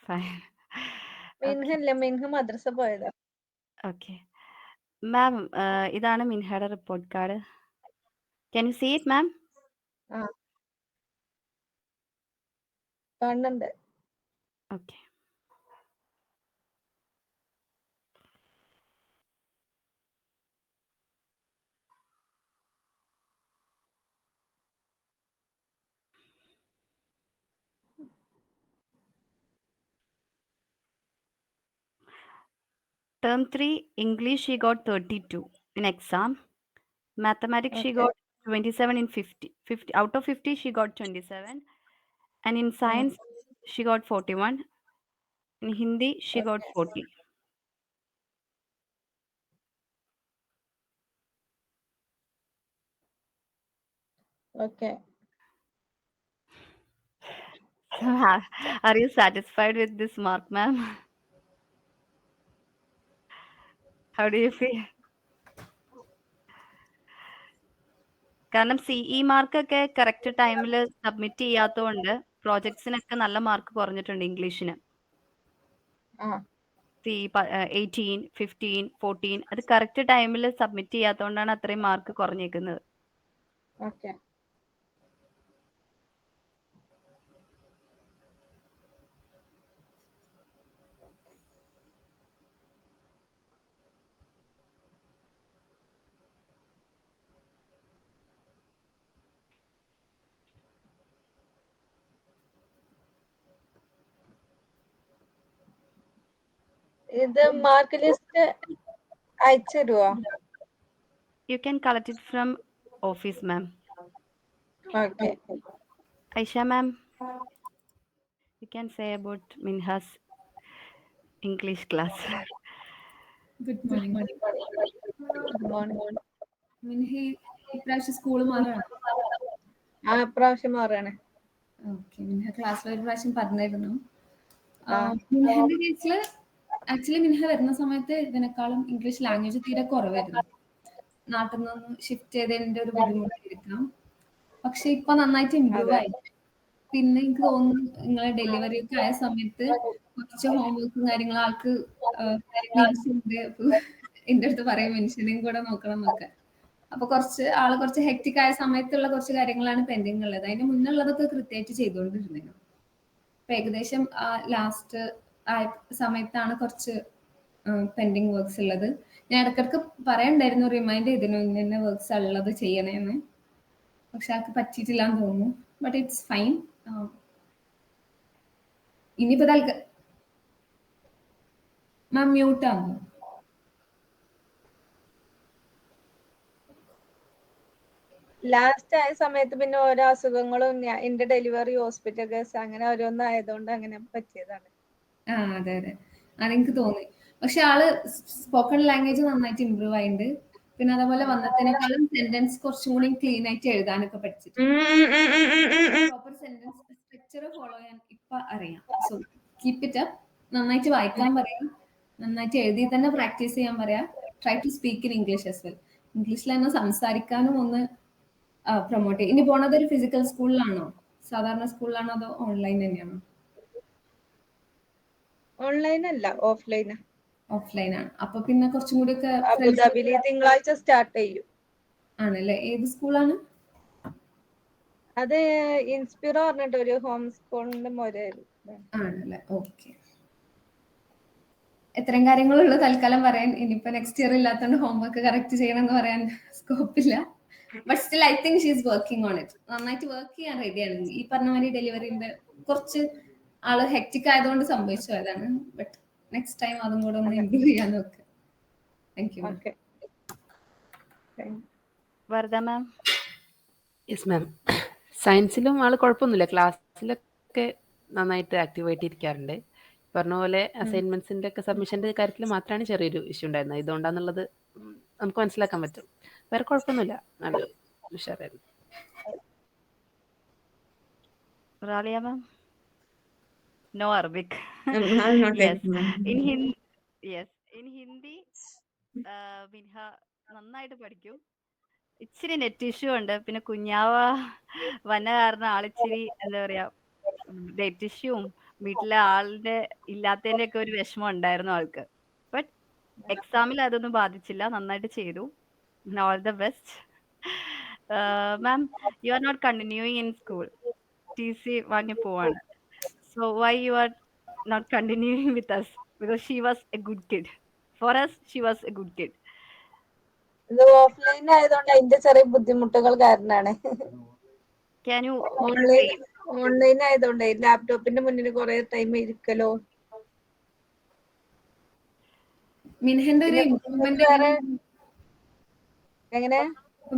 Fine. Okay. മിൻഹല്ല, മിൻഹ മദ്രസ പോയതാ. Okay. Ma'am, ഇതാണ് മിൻഹയുടെ report card. Can you see it ma'am? ആ, കാണുന്നുണ്ട്. Okay. Term 3, English, she got 32 in exam. Mathematics, she okay. got 27 in 50. Out of 50, she got 27. And in science, she got 41. In Hindi, she got 40. Okay. So, are you satisfied with this mark, ma'am? How do you feel? കാരണം CE മാർക്കൊക്കെ correct ടൈമിൽ submit ചെയ്യാത്തതുകൊണ്ട് പ്രോജക്ട്സിനൊക്കെ നല്ല mark കുറഞ്ഞിട്ടുണ്ട് ഇംഗ്ലീഷിന്. ആ, 18, 15, 14 അത് correct ടൈമിൽ സബ്മിറ്റ് ചെയ്യാത്തതുകൊണ്ടാണ് അത്രയും മാർക്ക് കുറഞ്ഞേക്കുന്നത്. ഓക്കെ. ഇത് മാർക്ക് ലിസ്റ്റ് അയച്ചു തരുമോ? You can collect it from office, ma'am. Okay. Aisha, ma'am, you can say about Minha's English class. Good morning. Good morning. Minhi ഇപ്രാവശ്യം സ്കൂൾ മാറാണ്. ആ, ഇപ്രാവശ്യം മാറാണ്. ഓക്കെ. മിൻഹ ക്ലാസ്സിൽ ഒരു പ്രാവശ്യം പറഞ്ഞിരുന്നു. ആ. മിൻഹന്റെ കേസിൽ ആക്ച്വലി മിൻഹ വരുന്ന സമയത്ത് ഇതിനേക്കാളും ഇംഗ്ലീഷ് ലാംഗ്വേജ് തീരെ കുറവായിരുന്നു. നാട്ടിൽ നിന്ന് ഷിഫ്റ്റ് ചെയ്തതിന്റെ ഒരു ബുദ്ധിമുട്ടായിരിക്കാം. പക്ഷെ ഇപ്പൊ നന്നായിട്ട് ഇമ്പ്രൂവ് ആയി. പിന്നെ എനിക്ക് തോന്നുന്നു നിങ്ങളെ ഡെലിവറി ഒക്കെ ആയ സമയത്ത് കുറച്ച് ഹോംവർക്കും കാര്യങ്ങളും ആൾക്ക് ഉണ്ട്. അപ്പൊ എന്റെ അടുത്ത് പറയും മെൻഷനിങ് കൂടെ നോക്കണം എന്നൊക്കെ. അപ്പൊ കുറച്ച് ഹെക്ടിക് ആയ സമയത്തുള്ള കുറച്ച് കാര്യങ്ങളാണ് പെൻഡിങ് ഉള്ളത്. അതിന് മുന്നുള്ളതൊക്കെ കൃത്യമായിട്ട് ചെയ്തുകൊണ്ടിരുന്നു. അപ്പൊ ഏകദേശം ലാസ്റ്റ് ആയ സമയത്താണ് കുറച്ച് പെൻഡിങ് വർക്ക്സ് ഉള്ളത്. ഞാൻ ഇടയ്ക്കിടക്ക് പറയണ്ടായിരുന്നു, റിമൈൻഡ് ചെയ്തിരുന്നു ഇന്ന വർക്ക്സ് ഉള്ളത് ചെയ്യണേന്ന്. പക്ഷെ ആൾക്ക് പറ്റിയിട്ടില്ലാന്ന് തോന്നുന്നു. But it's fine. ഇനിയിപ്പോ മാം മ്യൂട്ടാണോ? ലാസ്റ്റ് ആയ സമയത്ത് പിന്നെ ഓരോ അസുഖങ്ങളും എന്റെ ഡെലിവറി ഹോസ്പിറ്റൽ കേസ് അങ്ങനെ ഓരോന്നും ആയതുകൊണ്ട് അങ്ങനെ പറ്റിയതാണ്. അതെ അതെ, അതെനിക്ക് തോന്നി. പക്ഷെ ആള് സ്പോക്കൺ ലാംഗ്വേജ് നന്നായിട്ട് ഇമ്പ്രൂവ് ആയിട്ടുണ്ട്. പിന്നെ അതേപോലെ വന്നതിനേക്കാളും സെന്റൻസ് കുറച്ചും കൂടി ക്ലീൻ ആയിട്ട് എഴുതാനൊക്കെ പഠിച്ചിട്ടുണ്ട്. പ്രോപ്പർ സെന്റൻസ് സ്ട്രക്ചർ ഫോളോ ചെയ്യാൻ ഇപ്പൊ അറിയാം. So keep it up. നന്നായിട്ട് വായിക്കാൻ പറയാം, നന്നായിട്ട് എഴുതി തന്നെ പ്രാക്ടീസ് ചെയ്യാൻ പറയാം. Try to speak in English as well. ഇംഗ്ലീഷിൽ തന്നെ സംസാരിക്കാനും ഒന്ന് പ്രൊമോട്ട് ചെയ്യും. ഇനി പോണത് ഒരു ഫിസിക്കൽ സ്കൂളിലാണോ, സാധാരണ സ്കൂളിലാണോ, അതോ ഓൺലൈൻ തന്നെയാണോ? ഓൺലൈൻ അല്ല, ഓഫ്ലൈനാ. ഓഫ്ലൈൻ ആണ്. അപ്പൊ പിന്നെ കുറച്ചും കൂടി ഒക്കെ അബുദാബിയിൽ തിങ്കളാഴ്ച സ്റ്റാർട്ട് ചെയ്യും. ആണല്ലേ? ഏത് സ്കൂളാണ് അത്? ഇൻസ്പിറോ പറഞ്ഞിട്ട് ഒരു ഹോം സ്കൂളിന്റെ മോര്. ആണല്ലേ? ഓക്കെ. എത്രയും കാര്യങ്ങളുള്ളൂ തൽക്കാലം പറയാൻ. ഇനിയിപ്പോ നെക്സ്റ്റ് ഇയർ ഇല്ലാത്തതുകൊണ്ട് ഹോംവർക്ക് കറക്റ്റ് ചെയ്യണം എന്ന് പറയാൻ സ്കോപ്പില്ല. But still I think she is working on it. നന്നായിട്ട് വർക്ക് ചെയ്യാൻ റെഡിയാണ്. ഈ പറഞ്ഞ മാതിരി ഡെലിവറിന്റെ കുറച്ച് ആള് ഹെക്ടിക് ആയതുകൊണ്ട് സംഭവിച്ചു പോയതാണ്. ബട്ട് നെക്സ്റ്റ് ടൈം അതും കൂടെ ഒന്ന് ഇമ്പ്രൂവ് ചെയ്യാൻ നോക്ക്. Thank you. Okay. Varada ma'am. Yes ma'am. സയൻസിലും ആൾ കുഴപ്പമൊന്നുമില്ല. ക്ലാസ്സിലൊക്കെ നന്നായിട്ട് ആക്റ്റീവായിട്ട് ഇരിക്കാറുണ്ട്. പറഞ്ഞ പോലെ അസൈൻമെന്റ്സിന്റെ ഒക്കെ സബ്മിഷന്റെ കാര്യത്തിൽ മാത്രമാണ് ചെറിയൊരു ഇഷ്യൂ ഉണ്ടായിരുന്നത്. ഇതുകൊണ്ടാന്നുള്ളത് നമുക്ക് മനസ്സിലാക്കാൻ പറ്റും. വേറെ കുഴപ്പമൊന്നുമില്ല. നല്ല ഉഷാറായിരുന്നു. Ralia ma'am? No Arabic. I'm not Yes. like ma'am. In Hindi, മിൻഹ നന്നായിട്ട് പഠിക്കും. ഇച്ചിരി നെറ്റ് ഇഷ്യൂ ഉണ്ട്. പിന്നെ കുഞ്ഞാവ വന്ന കാരണം ആളിച്ചിരി എന്താ പറയാ, നെറ്റ് ഇഷ്യൂവും വീട്ടിലെ ആളുടെ ഇല്ലാത്തതിന്റെ ഒക്കെ ഒരു വിഷമം ഉണ്ടായിരുന്നു ആൾക്ക്. ബട്ട് എക്സാമിൽ അതൊന്നും ബാധിച്ചില്ല, നന്നായിട്ട് ചെയ്തു. All the best. Ma'am, you are not continuing in school, T C വാങ്ങി പോവാണ്. So why you are not continuing with us? Because she was a good kid. For us she was a good kid. ഇത് offline ആയതുകൊണ്ട് അതിന്റെ ചെറിയ ബുദ്ധിമുട്ടുകൾ കാരണമാണ്. Can you online ആയതുകൊണ്ട് ലാപ്ടോപ്പിന്റെ മുന്നിൽ കുറെ ടൈം ഇരിക്കലോ. മിൻഹന്റെ ഒരു പിന്നെ ഇംപ്രൂവ്മെന്റ് വേറെ എങ്ങനെ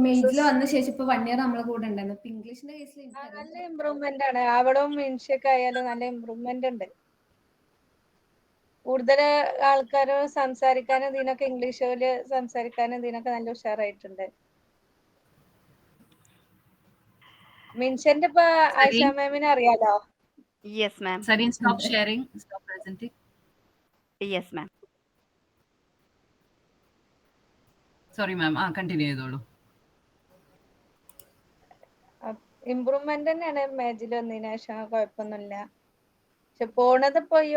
മെയ്ജിൽ വന്ന ശേഷം ഇപ്പൊ 1 ഇയർ നമ്മളെ കൂടെ ഉണ്ടായിരുന്നു. ഇപ്പൊ ഇംഗ്ലീഷിന്റെ കേസിൽ നല്ല ഇമ്പ്രൂവ്മെന്റ് ആണ്. അവിടവും മിൻഷൊക്കെ ആയാലും നല്ല ഇമ്പ്രൂവ്മെന്റ് ഉണ്ട്. കൂടുതൽ ആൾക്കാര് സംസാരിക്കാനും ഇതിനൊക്കെ ഇംഗ്ലീഷില് സംസാരിക്കാനും ഇതിനൊക്കെ നല്ല ഉഷാറായിട്ടുണ്ട്. മിൻഷന്റെ ഇപ്പൊ ആയിഷ മാമിനെ അറിയാലോ? Yes ma'am. Sarin, stop sharing, stop presenting. Yes ma'am. Sorry, ma'am. Continue ചെയ്തോളൂ. ഇമ്പ്രൂവ്മെന്റ് തന്നെയാണ് മേജിൽ വന്നതിന് ശേഷം, കുഴപ്പമൊന്നുമില്ല. പക്ഷെ പോണത് ഇപ്പൊ ഈ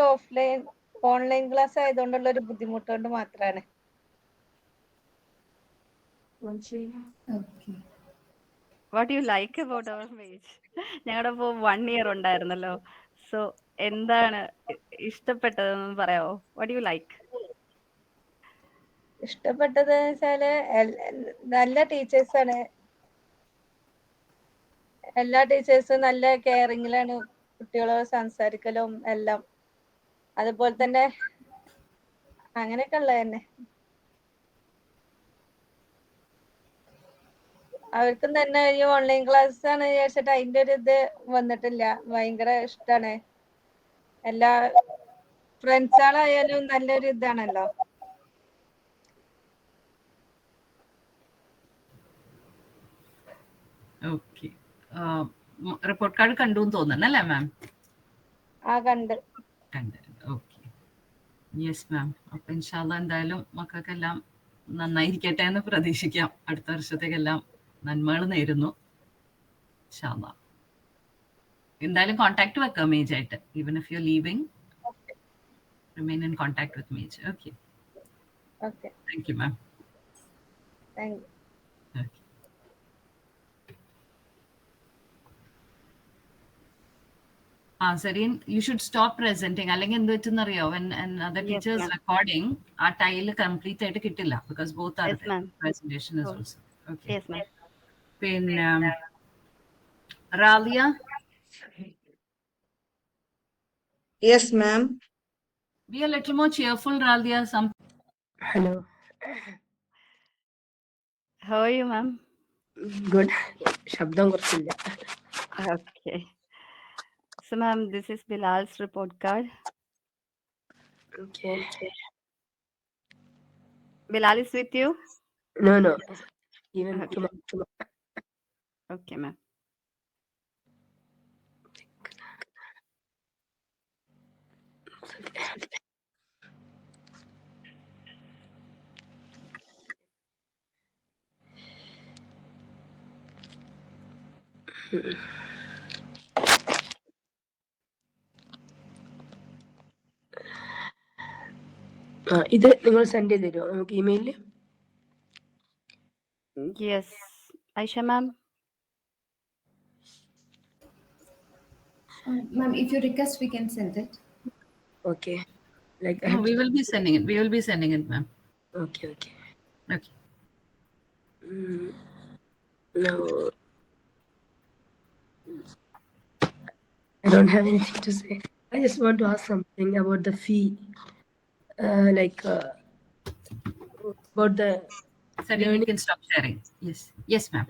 ഓൺലൈൻ ക്ലാസ് ആയതുകൊണ്ടുള്ള ഒരു ബുദ്ധിമുട്ട് കൊണ്ട് മാത്രമാണ്. What you like about our Maj? ഞങ്ങളുടെ ഇപ്പോൾ 1 ഇയർ ഉണ്ടായിരുന്നല്ലോ. സോ എന്താണ് ഇഷ്ടപ്പെട്ടതെന്ന് പറയാമോ? What you like? ഇഷ്ടപ്പെട്ടത് വെച്ചാല് നല്ല ടീച്ചേഴ്സാണ്. എല്ലാ ടീച്ചേഴ്സും നല്ല കെയറിങ്ങിലാണ് കുട്ടികളോട് സംസാരിക്കലും എല്ലാം. അതുപോലെ തന്നെ അങ്ങനെയൊക്കെ ഉള്ളത് തന്നെ. അവർക്കും തന്നെ ഈ ഓൺലൈൻ ക്ലാസ് ആണ് വിചാരിച്ചിട്ട് അതിന്റെ ഒരു ഇത് വന്നിട്ടില്ല. ഭയങ്കര ഇഷ്ടമാണ്. എല്ലാ ഫ്രണ്ട്സുകളായാലും നല്ലൊരു ഇതാണല്ലോ. ഓക്കെ. റിപ്പോർട്ട് കാർഡ് കണ്ടു എന്ന് തോന്നുന്നല്ലേ മാം? കണ്ട്. ഓക്കെ. Yes ma'am. അപ്പൊ ഇൻഷാല്ലാ എന്തായാലും മക്കൾക്കെല്ലാം നന്നായിരിക്കട്ടെ എന്ന് പ്രതീക്ഷിക്കാം. അടുത്ത വർഷത്തേക്കെല്ലാം നന്മകൾ നേരുന്നു. ഇൻഷാല്ലാ. എന്തായാലും കോൺടാക്ട് വെക്കാം മേജ് ആയിട്ട്. Even if you are leaving, remain in contact with Maj. Okay. Thank you ma'am. Thank you. Okay. Sareen, you should stop presenting. അല്ലെങ്കിൽ എന്ത് പറ്റുന്നറിയോ? When another teacher is recording, ആ ടൈല് കംപ്ലീറ്റ് ആയിട്ട് കിട്ടില്ല. Because both are there. Presentation is also. Okay. Yes ma'am. പിന്നെ Ralia? Yes, ma'am. Be a little more cheerful, Ralia. Hello. How are you ma'am? Good. ശബ്ദം കുറച്ചില്ല. Okay. So ma'am, this is Bilal's report card. Okay. Bilal is with you? No. Even Okay. tomorrow. Okay ma'am. ഇത് നിങ്ങൾ send ചെയ്ത് തരുമോ നമുക്ക് ഇമെയിലിൽ? Yes. Aisha ma'am? Ma'am, if you request, we can send it. Okay. Like No, we will be sending it. We will be sending it, ma'am. Okay. Okay. No. I don't have anything to say. I just want to ask something about the fee. About the Sareen, you can stop sharing. Yes, ma'am.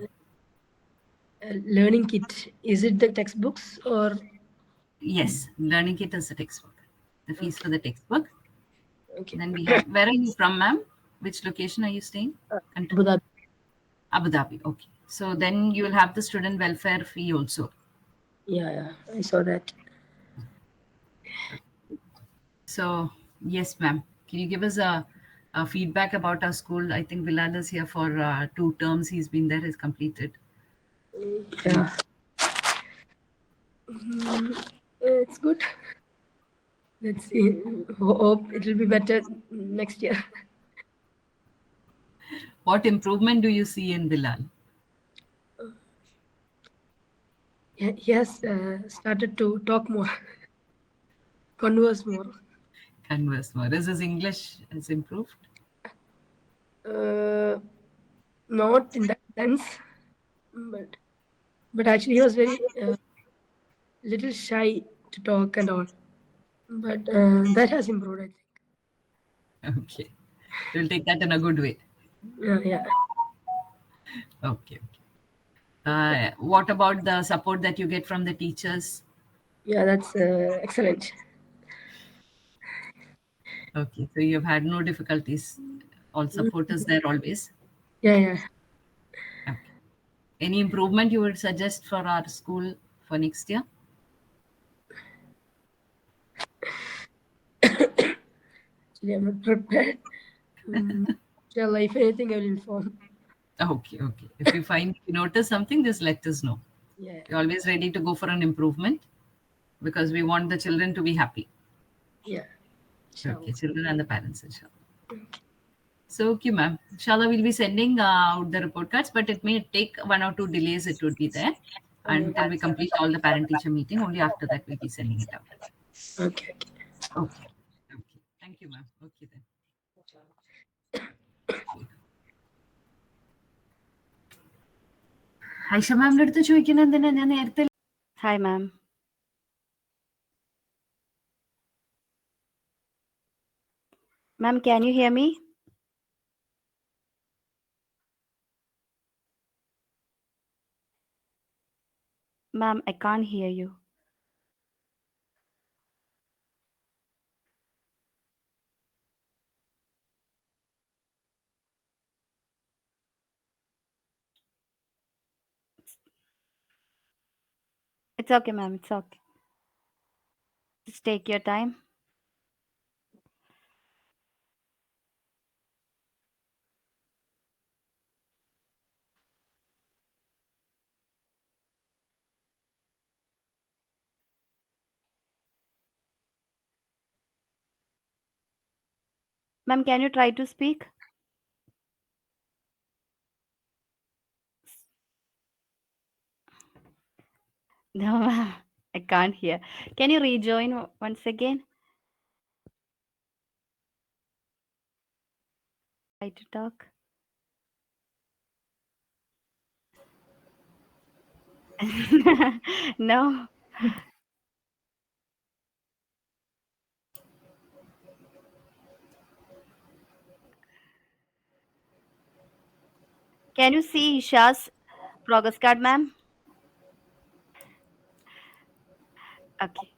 learning kit. Is it the textbooks or? Yes, learning kit is the textbook. The fees for the textbook. Okay. Then we have. Where are you from, ma'am? Which location are you staying? Abu Dhabi. Abu Dhabi. Okay. So then you will have the student welfare fee also. Yeah, I saw that. So yes, ma'am. Can you give us a feedback about our school? I think Bilal is here for 2 terms. He's been there. He's completed. Yeah. It's good. let's see. Hope it will be better next year. What improvement do you see in Bilal? He has started to talk more, converse more. Converse more. Is his English has improved? Not in that sense, but actually he was very little shy to talk and all. But that has improved, I think. Okay. We'll take that in a good way. Yeah. Okay. What about the support that you get from the teachers? Yeah, that's excellent. Okay, so you've had no difficulties. All support is there always. Yeah. Okay. Any improvement you would suggest for our school for next year? Actually, I'm not prepared. Inshallah, if anything, I will inform. Okay. If you notice something, just let us know. Yeah. We're always ready to go for an improvement because we want the children to be happy. Yeah. Okay, children and the parents, inshallah. So, okay, ma'am. Inshallah, we'll be sending out the report cards, but it may take 1 or 2 delays. It would be there until we complete all the parent-teacher meeting. Only after that, we'll be sending it out. Okay. Thank you, ma'am. Okay, then. Aisha മാമിന്റെ അടുത്ത് ചോദിക്കുന്നത് എന്തിനാ? ഞാൻ നേരത്തെ Hi, ma'am. Ma'am, can you hear me? Ma'am, I can't hear you. It's okay, ma'am. It's okay. Just take your time. Ma'am, can you try to speak? No, ma'am. I can't hear. Can you rejoin once again? Try to talk. No. Can you see Isha's progress card, ma'am? Okay.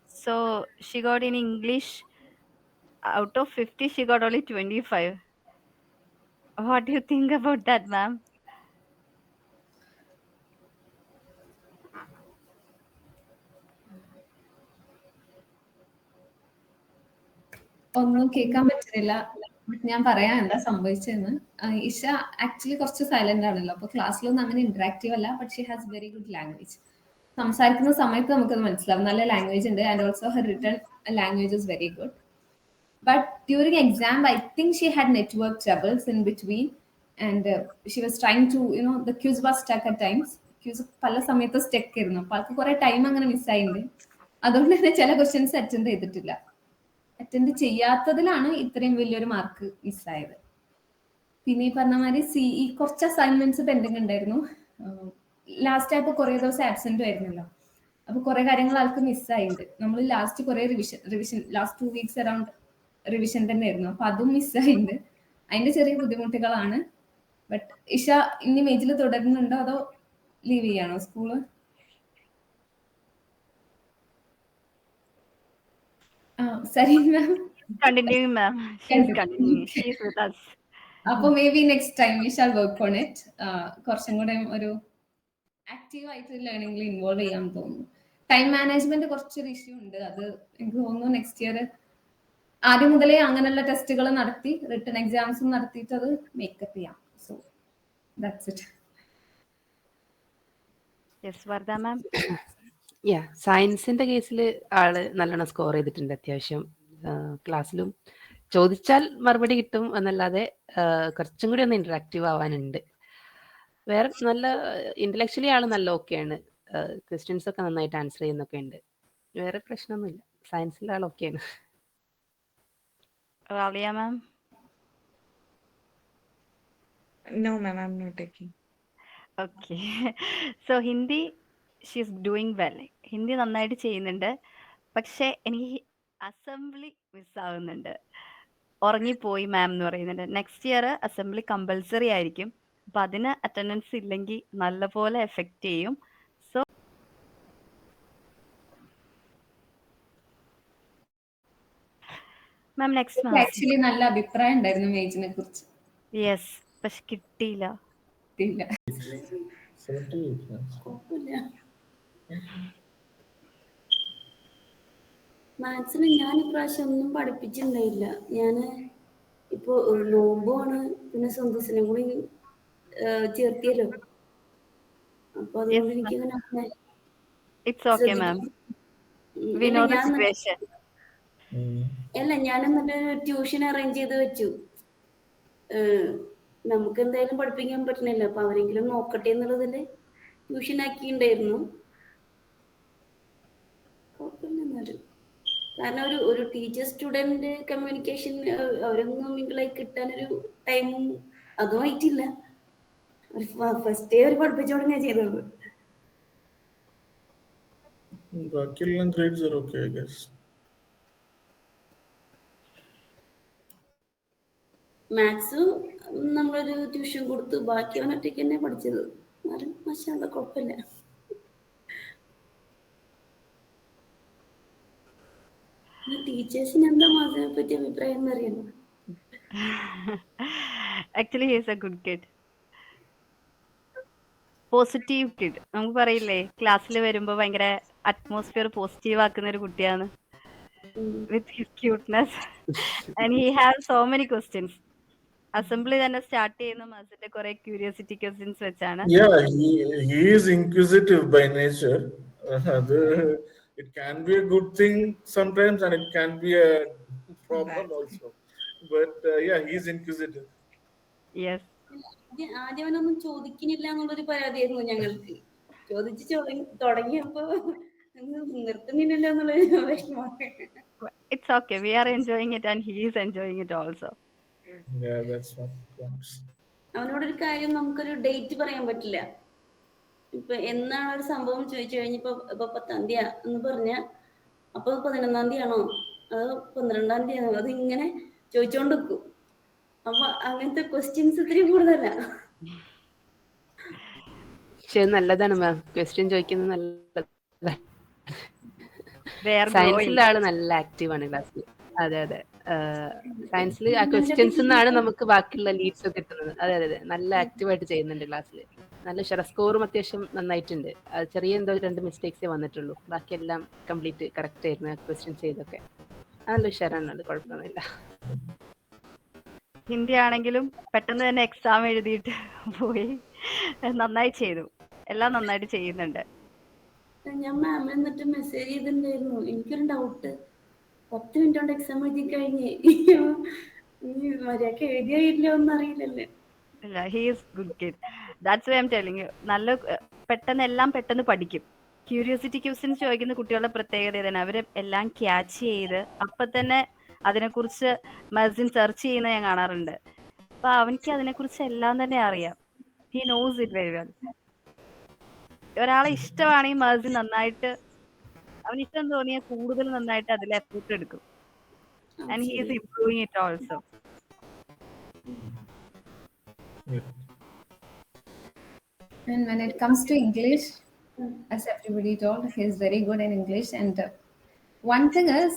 So she got in English, out of 50, she got only 25. What do you think about that, ma'am? ഒന്നും കേൾക്കാൻ പറ്റുന്നില്ല. But ഞാൻ പറയാം എന്താ സംഭവിച്ചതെന്ന്. Isha actually കുറച്ച് silent ആണല്ലോ, അപ്പൊ ക്ലാസ്സിലൊന്നും അങ്ങനെ ഇന്ററാക്റ്റീവ് അല്ല. But she has very good language. സംസാരിക്കുന്ന സമയത്ത് നമുക്കത് മനസ്സിലാവും, നല്ല ലാംഗ്വേജ് ഉണ്ട്. And also her written language is very good. But during exam, I think she had network troubles in between, and she was trying to, the quiz was stuck at times. Quiz പല സമയത്ത് stuck ആയിരുന്നു. അപ്പൊ ആൾക്ക് കുറെ time അങ്ങനെ മിസ്സായിട്ടുണ്ട്. അതുകൊണ്ട് തന്നെ ചില ക്വസ്റ്റ്യൻസ് അറ്റൻഡ് ചെയ്തിട്ടില്ല. അറ്റൻഡ് ചെയ്യാത്തതിലാണ് ഇത്രയും വലിയൊരു മാർക്ക് മിസ്സായത്. പിന്നെ ഈ പറഞ്ഞ മാതിരി സിഇ കുറച്ച് അസൈൻമെന്റ്സ് പെൻഡിങ് ഉണ്ടായിരുന്നു. ലാസ്റ്റ് ആയപ്പോൾ കുറെ ദിവസം ആബ്സെന്റും ആയിരുന്നല്ലോ, അപ്പൊ കുറെ കാര്യങ്ങൾ ആൾക്ക് മിസ്സായിട്ടുണ്ട്. നമ്മൾ ലാസ്റ്റ് കുറെ revision last 2 weeks around revision തന്നെ ആയിരുന്നു. അപ്പൊ അതും മിസ്സായിട്ടുണ്ട്. അതിന്റെ ചെറിയ ബുദ്ധിമുട്ടുകളാണ്. ബട്ട് ഇഷ ഇനി മേജിൽ തുടരുന്നുണ്ടോ അതോ ലീവ് ചെയ്യാണോ സ്കൂള്? സരി ma'am. Continuing, ma'am. She's continuing. She's with us. അപ്പൊ maybe next time we shall work on it. കുറച്ചും കൂടെ ഒരു ആക്റ്റീവ് ആയിട്ട് ലേണിംഗിൽ ഇൻവോൾവ് ചെയ്യാൻ തോന്നുന്നു. ടൈം മാനേജ്മെന്റ് കുറച്ചൊരു ഇഷ്യൂ ഉണ്ട്. അത് എനിക്ക് തോന്നുന്നു നെക്സ്റ്റ് ഇയർ ആദ്യം മുതലേ അങ്ങനെയുള്ള ടെസ്റ്റുകൾ നടത്തി റിട്ടൺ എക്സാംസും നടത്തിയിട്ട് അത് മേക്കപ്പ് ചെയ്യാം. So that's it. യെസ് വർദ്ധ മാം. സയൻസിന്റെ കേസിൽ ആള് നല്ലോണം സ്കോർ ചെയ്തിട്ടുണ്ട്. അത്യാവശ്യം ക്ലാസ്സിലും ചോദിച്ചാൽ മറുപടി കിട്ടും എന്നല്ലാതെ കുറച്ചും കൂടി ഒന്ന് ഇന്ററാക്റ്റീവ് ആവാനുണ്ട്. വേറെ നല്ല ഇന്റലക്ച്വലി ആള് നല്ല ഓക്കെയാണ്. ക്വസ്റ്റ്യൻസ് ഒക്കെ നന്നായിട്ട് ആൻസർ ചെയ്യുന്നൊക്കെ ഉണ്ട്. വേറെ പ്രശ്നമൊന്നുമില്ല. സയൻസിലെ ആൾ ഓക്കെയാണ്. റാലിയ മാം. No, ma'am, I'm not taking. Okay. So Hindi she's doing well. Hindi നന്നായിട്ട് ചെയ്യുന്നുണ്ട്. പക്ഷെ എനിക്ക് അസംബ്ലി മിസ്സാവുന്നുണ്ട്. ഉറങ്ങിപ്പോയി മാം എന്ന് പറയുന്നുണ്ട്. നെക്സ്റ്റ് ഇയർ അസംബ്ലി കമ്പൽസറി ആയിരിക്കും. അപ്പം അതിന് അറ്റൻഡൻസ് ഇല്ലെങ്കിൽ നല്ലപോലെ എഫക്റ്റ് ചെയ്യും. So ma'am next ma'am. Actually നല്ല അഭിപ്രായം ഉണ്ടായിരുന്നു മേജിനെ കുറിച്ച്. യെസ്, പക്ഷെ കിട്ടിയില്ല. ഇല്ല. മാത്സിന് ഞാൻ ഇപ്രാവശ്യം ഒന്നും പഠിപ്പിച്ചിട്ടുണ്ടായില്ല. ഞാൻ ഇപ്പൊ നോമ്പുമാണ്, പിന്നെ സന്തോഷനും കൂടി ചേർത്തിയല്ലോ. അപ്പൊ അതുകൊണ്ട് എനിക്കിങ്ങനെ it's okay ma'am. We know the situation. അല്ല, ഞാൻ എന്നിട്ട് ട്യൂഷൻ അറേഞ്ച് ചെയ്ത് വെച്ചു. നമുക്ക് എന്തായാലും പഠിപ്പിക്കാൻ പറ്റുന്നില്ല, അപ്പൊ അവരെങ്കിലും നോക്കട്ടെ എന്നുള്ളതില് ട്യൂഷൻ ആക്കിയിട്ടുണ്ടായിരുന്നു. കുഴപ്പമില്ല. കാരണം ഒരു ടീച്ചർ സ്റ്റുഡന്റ് കമ്മ്യൂണിക്കേഷൻ അവരൊന്നും മിങ്കിളായി കിട്ടാനൊരു ടൈമും അതും ആയിട്ടില്ല. ഫസ്റ്റേ ഒരു പഠിപ്പിച്ചു തുടങ്ങിയാ ചെയ്തത്. ബാക്കിയെല്ലാം grades are okay, I guess. Maths നമ്മളൊരു ട്യൂഷൻ കൊടുത്തു, ബാക്കി അവൻ ഒറ്റയ്ക്ക് തന്നെ പഠിച്ചത്. എന്നാലും മാഷാഅല്ലാ കുഴപ്പമില്ല. ടീച്ചേഴ്സിന് എന്താ മാസിനെ പറ്റി അഭിപ്രായം എന്നറിയണം. Actually he is a good kid. Positive kid. നമുക്ക് പറയില്ലേ ക്ലാസ്സിൽ വരുമ്പോൾ ഭയങ്കര അറ്റ്മോസ്ഫിയർ പോസിറ്റീവ് ആക്കുന്ന ഒരു കുട്ടിയാണ്. With his cuteness and he have so many questions. Assembly തന്നെ സ്റ്റാർട്ട് ചെയ്യുന്ന മാസത്തെ കുറെ ക്യൂരിയോസിറ്റി ക്വസ്റ്റ്യൻസ് വെച്ചാണ്. Yeah, he is inquisitive by nature. It can be a good thing sometimes, and it can be a problem also. But yeah, he is inquisitive. Yes. ആദ്യം അവനൊന്നും ചോദിക്കുന്നില്ല എന്നുള്ളൊരു പരാതിയായിരുന്നു ഞങ്ങൾക്ക്. ചോദിച്ചു തുടങ്ങിയപ്പോ നിർത്തുന്നില്ലല്ലോ എന്നുള്ള വിഷമമാണ്. It's okay. We are enjoying it and he is enjoying it also. Yeah, that's what counts. അവനോടൊരു കാര്യം നമുക്കൊരു ഡേറ്റ് പറയാൻ പറ്റില്ല. ഇപ്പൊ എന്നാണ് ഒരു സംഭവം ചോദിച്ചു കഴിഞ്ഞപ്പോ ഇപ്പൊ 10-ാം തീയതി എന്ന് പറഞ്ഞ അപ്പൊ 11-ാം തീയതി ആണോ അതോ 12-ാം തീയതി ആണോ, അത് ഇങ്ങനെ ചോദിച്ചോണ്ട് വെക്കും. അപ്പൊ അങ്ങനത്തെ ക്വസ്റ്റ്യൻസ് ഇത്തിരി കൂടുതലാ. പക്ഷെ നല്ലതാണ് മാം, ക്വസ്റ്റ്യൻ ചോദിക്കുന്നത് നല്ലതാണ്. സയൻസിലെ ആള് നല്ല ആക്റ്റീവാണ് ക്ലാസ്സിൽ. അതെ അതെ, സയൻസിൽ ആ ക്വസ്റ്റ്യൻസ് നിന്നാണ് നമുക്ക് ബാക്കിയുള്ള ലീഡ്സ് ഒക്കെ കിട്ടുന്നത്. അതെ അതെ, നല്ല ആക്റ്റീവായിട്ട് ചെയ്യുന്നുണ്ട് ക്ലാസ്സിൽ. നല്ല സ്കോറും അത്യാവശ്യം നന്നായിട്ടുണ്ട്. ചെറിയ എന്തോ 2 മിസ്റ്റേക്സേ വന്നിട്ടുള്ളൂ, ബാക്കിയെല്ലാം കംപ്ലീറ്റ് കറക്റ്റ് ആയിരുന്നു ക്വസ്റ്റ്യൻസ് ചെയ്തൊക്കെ. നല്ല ഉഷാറാണ്, അത് കുഴപ്പമൊന്നുമില്ല. ഹിന്ദി ആണെങ്കിലും പെട്ടെന്ന് തന്നെ എക്സാം എഴുതിയിട്ട് പോയി നന്നായി ചെയ്തു. എല്ലാം നന്നായിട്ട് ചെയ്യുന്നുണ്ട്. ഞാൻ മാമിന് എന്നിട്ട് മെസ്സേജ് ചെയ്തിട്ടുണ്ടായിരുന്നു. എനിക്കൊരു ഡൗട്ട്, 10 മിനിറ്റ് കൊണ്ട് എക്സാം എഴുതി കഴിഞ്ഞ് മര്യാദക്ക് എഴുതിയില്ലോ ഒന്നും അറിയില്ലല്ലേ. ഇല്ല, he is good kid. That's why I am telling you. നല്ല പെട്ടെന്ന് എല്ലാം പെട്ടെന്ന് പഠിക്കും. ക്യൂരിയോസിറ്റി ക്വസ്റ്റ്യൻസ് ചോദിക്കുന്ന കുട്ടികളുടെ പ്രത്യേകത ഇതാണ്, അവർ എല്ലാം ക്യാച്ച് ചെയ്ത് അപ്പൊ തന്നെ അതിനെക്കുറിച്ച് മസിൻ സെർച്ച് ചെയ്യുന്ന ഞാൻ കാണാറുണ്ട്. അപ്പൊ അവനിക്ക് അതിനെക്കുറിച്ച് എല്ലാം തന്നെ അറിയാം. He knows it very well. ഒരാളെ ഇഷ്ടമാണെങ്കിൽ മസിൻ നന്നായിട്ട് അവന് ഇഷ്ടം തോന്നിയാൽ കൂടുതൽ നന്നായിട്ട് അതിൽ എഫേർട്ട് എടുക്കും. And he is improving it also. And when it comes to English, as everybody told, he is very good in English. And one thing is,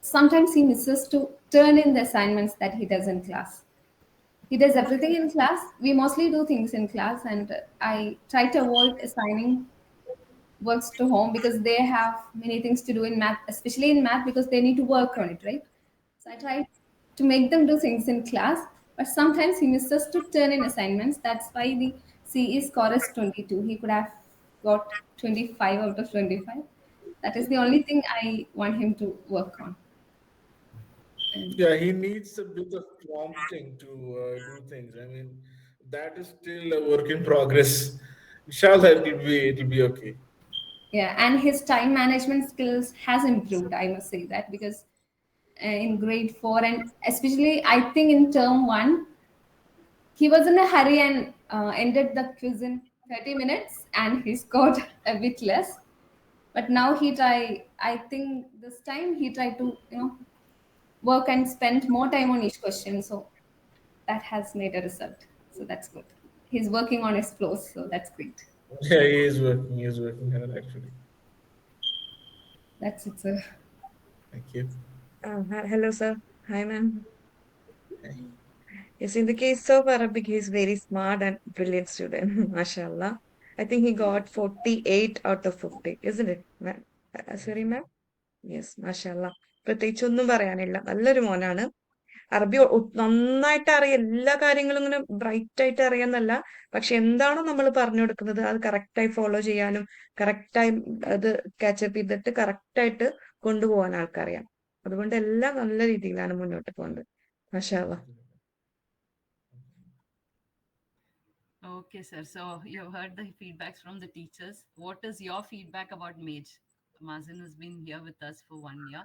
sometimes he misses to turn in the assignments that he does in class. He does everything in class. We mostly do things in class, and I try to avoid assigning works to home because they have many things to do in math, especially in math because they need to work on it, right? So I try to make them do things in class, but sometimes he misses to turn in assignments. That's why the CE score is 22. He could have got 25 out of 25. That is the only thing I want him to work on. And Yeah, he needs a bit of prompting to do things. I mean, that is still a work in progress. Inshallah, it'll be okay. yeah, and his time management skills has improved. I must say that because in grade 4 and especially I think in term 1 he was in a hurry and ended the quiz in 30 minutes and he scored a bit less, but now I think this time he tried to work and spend more time on each question, so that has made a result, so that's good. He's working on his flows, so that's great. Yeah, he is working. He is working hard actually. That's it, sir. Thank you. Hello, sir. Hi, ma'am. Hey. Yes, in the case of Arabic, he's very smart and brilliant student. Mashallah. I think he got 48 out of 50, isn't it, ma'am? Sorry, ma'am? Yes, mashallah. പ്രത്യേകിച്ചൊന്നും പറയാനില്ല. നല്ലൊരു മോനാണ്. അറബി നന്നായിട്ട് അറിയാം. എല്ലാ കാര്യങ്ങളും ഇങ്ങനെ ബ്രൈറ്റ് ആയിട്ട് അറിയാന്നല്ല. പക്ഷെ എന്താണോ നമ്മൾ പറഞ്ഞു കൊടുക്കുന്നത് അത് കറക്റ്റായി ഫോളോ ചെയ്യാനും കറക്റ്റായി അത് കാച്ചപ്പ് ചെയ്തിട്ട് കറക്റ്റായിട്ട് കൊണ്ടുപോകാൻ ആൾക്കറിയാം. അതുകൊണ്ട് എല്ലാം നല്ല രീതിയിലാണ് മുന്നോട്ട് പോകുന്നത്. മാഷാഅല്ലാ. Okay, sir. So you've heard the feedbacks from the teachers. What is your feedback about Mage? Mazin has been here with us for 1 year.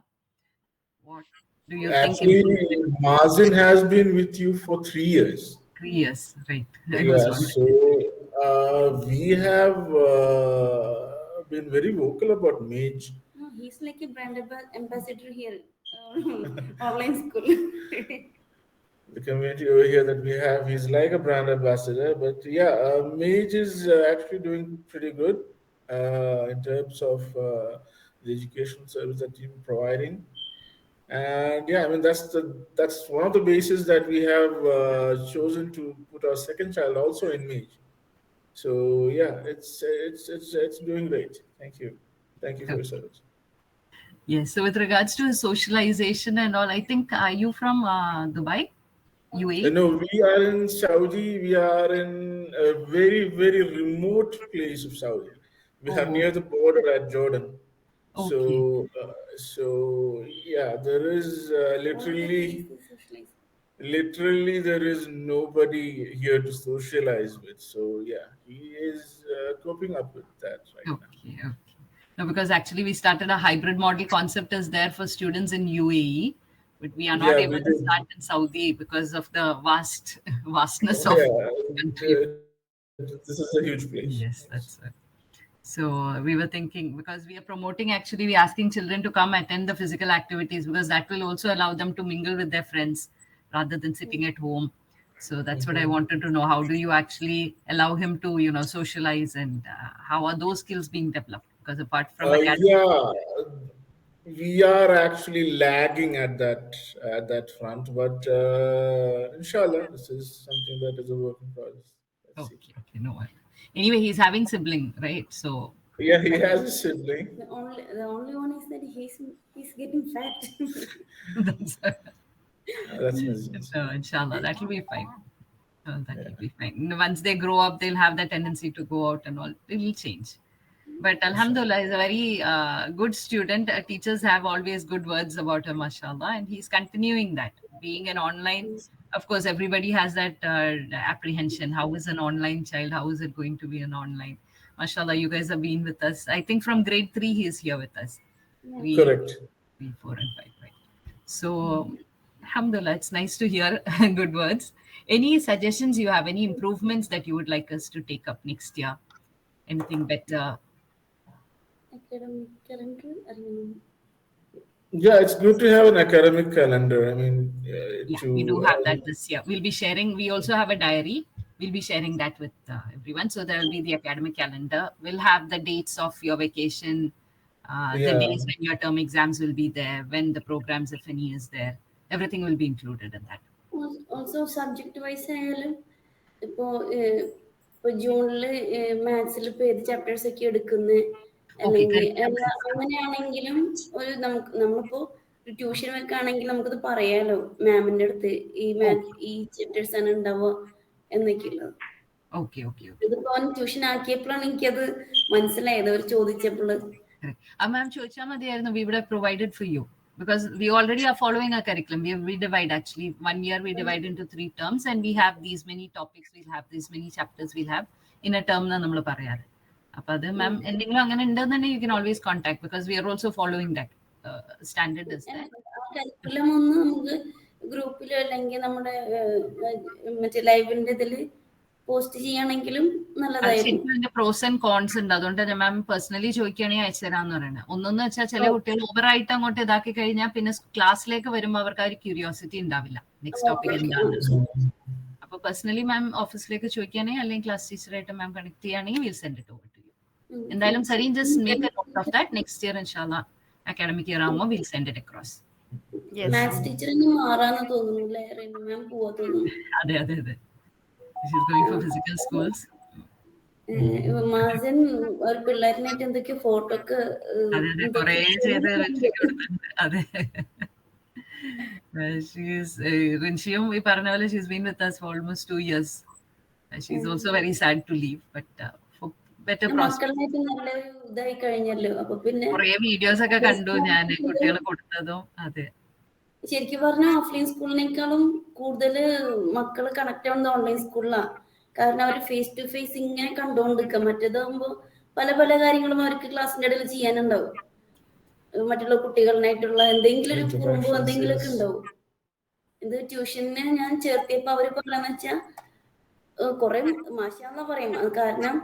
What do you Actually, think? Mazin has been with you for 3 years. 3 years, right? Yeah, so we have been very vocal about Mage. No, he's like a brand ambassador here, online school. The community over here that we have, he's like a brand ambassador. But yeah, Mage is actually doing pretty good in terms of the educational service that you're providing. And yeah, I mean that's one of the bases that we have chosen to put our second child also in Mage. So yeah, it's doing great. Thank you for your service. Yes. So with regards to socialization and all, I think are you from Dubai, UAE? No, we are in Saudi. We are in a very very remote place of Saudi. We are near the border at Jordan. Okay. So yeah, there is literally there is nobody here to socialize with. So yeah, he is coping up with that right now. Okay. No, because actually we started a hybrid model concept is there for students in UAE, but we are not able to start in Saudi because of the vastness of the country. This is a huge place. Yes, that's it. So we were thinking, because we are promoting, actually we're asking children to come attend the physical activities because that will also allow them to mingle with their friends rather than sitting at home. So that's what I wanted to know. How do you actually allow him to, socialize, and how are those skills being developed? Because apart from we are actually lagging at that front, but inshallah, this is something that is a work in progress. Okay, no worries. Anyway, he's having sibling, right? So yeah, he has a sibling. The only one is that he's getting fat. That's nice. So inshallah, that will be fine. Will be fine. Once they grow up, they'll have that tendency to go out and all. It will change. But alhamdulillah, he's a very good student. Teachers have always good words about him, mashallah, and he's continuing that. Being an online, of course, everybody has that apprehension. How is an online child? How is it going to be an online? Mashallah, you guys have been with us. I think from grade 3, he is here with us. Correct. 3, 4, and 5, right? So, alhamdulillah, it's nice to hear good words. Any suggestions you have? Any improvements that you would like us to take up next year? Anything better? Academic calendar? Yeah, it's good to have an academic calendar. I mean, we do have that this year. We'll be sharing. We also have a diary. We'll be sharing that with everyone. So there will be the academic calendar. We'll have the dates of your vacation, the days when your term exams will be there, when the programs, if any, is there. Everything will be included in that. Also subject wise ആയാലും ഇപ്പോ ജൂണില് മാത്സിൽ ഇപ്പൊ ഏത് chapters ഒക്കെ എടുക്കുന്നത്, അല്ലെങ്കിൽ അങ്ങനെയാണെങ്കിലും ഒരു നമ്മളിപ്പോ ട്യൂഷൻ വെക്കാണെങ്കിൽ നമുക്കത് പറയാലോ മാമിന്റെ അടുത്ത്, ഈ ചാപ്റ്റേഴ്സ് ആണ് ഉണ്ടാവുക എന്നൊക്കെ ഉള്ളത്. ഇതിപ്പോ ട്യൂഷൻ ആക്കിയപ്പോഴാണ് എനിക്കത് മനസ്സിലായത്, അവർ ചോദിച്ചപ്പോൾ. മാം ചോദിച്ചാൽ മതിയായിരുന്നു. We would have provided for you because we already are following a curriculum. We divide actually 1 year we divide into 3 terms and we have these many topics, we'll have these many chapters we'll have in a term na nammal parayare. Appo adu ma'am endingum angane undanne you can always contact because we are also following that standard is there. curriculum ഒന്ന് നമുക്ക് ഗ്രൂപ്പിൽ അല്ലെങ്കിൽ നമ്മുടെ മറ്റേ ലൈവിന്റെ ഇതിൽ post ചെയ്യണമെങ്കിലും നല്ലതായിരുന്നു. Pros and cons ഉണ്ട്. അതുകൊണ്ട് തന്നെ മാം പേഴ്സണലി ചോദിക്കുകയാണെങ്കിൽ അയച്ചു തരാന്ന് പറയുന്നത്. ഒന്നെന്ന് വെച്ചാൽ ചില കുട്ടികൾ ഓവറായിട്ട് അങ്ങോട്ട് ഇതാക്കി കഴിഞ്ഞാൽ പിന്നെ ക്ലാസ്സിലേക്ക് വരുമ്പോൾ അവർക്ക് ആ ഒരു ക്യൂരിയോസിറ്റി ഉണ്ടാവില്ല നെക്സ്റ്റ് ടോപ്പിക് എന്താണ്. അപ്പൊ പേഴ്സണലി മാം ഓഫീസിലേക്ക് ചോദിക്കുകയാണെങ്കിൽ അല്ലെങ്കിൽ ക്ലാസ് ടീച്ചറായിട്ട് മാം കണക്ട് ചെയ്യുകയാണെങ്കിൽ will send it over to you. എന്തായാലും Sareen just make a note of that. Next year ഇൻഷാല്ലാ അക്കാഡമിക് ഇയർ ആകുമ്പോൾ will send it across. Maths teacher മാറാന്ന് തോന്നുന്നു, മാം പോവാ തോന്നുന്നു. അതെ അതെ അതെ. She's going for physical schools. മാസൻ ഒരു പിള്ളേരിനായിട്ട് എന്തൊക്കെ ഫോട്ടോ ഒക്കെ കുറേ ചെയ്ത് കൊടുത്തിട്ടുണ്ട്. അതെ റിൻഷിയും ഈ പറഞ്ഞ പോലെ she's been with us for almost 2 years. She's also very sad to leave, but for better prospects. നല്ല ഇതായി കഴിഞ്ഞല്ലോ. അപ്പൊ പിന്നെ കുറേ വീഡിയോസ് ഒക്കെ കണ്ടു ഞാൻ കുട്ടികൾ കൊടുത്തതും. അതെ ശരിക്കും പറഞ്ഞ ഓഫ്ലൈൻ സ്കൂളിനേക്കാളും കൂടുതൽ മക്കള് കണക്ട് ആവുന്നത് ഓൺലൈൻ സ്കൂളിലാണ്. കാരണം അവർ ഫേസ് ടു ഫേസ് ഇങ്ങനെ കണ്ടുകൊണ്ടിരിക്കുക. മറ്റേതാകുമ്പോ പല പല കാര്യങ്ങളും അവർക്ക് ക്ലാസ്സിന്റെ ഇടയിൽ ചെയ്യാനുണ്ടാവും. മറ്റുള്ള കുട്ടികളിനായിട്ടുള്ള എന്തെങ്കിലും ഒരു കുറുമ്പോ എന്തെങ്കിലും ഒക്കെ ഉണ്ടാവും. ഇത് ട്യൂഷന് ഞാൻ ചേർത്തിയപ്പോ അവര് പറഞ്ഞെന്ന് വെച്ചാ കുറെ മാഷാന്ന് പറയും. കാരണം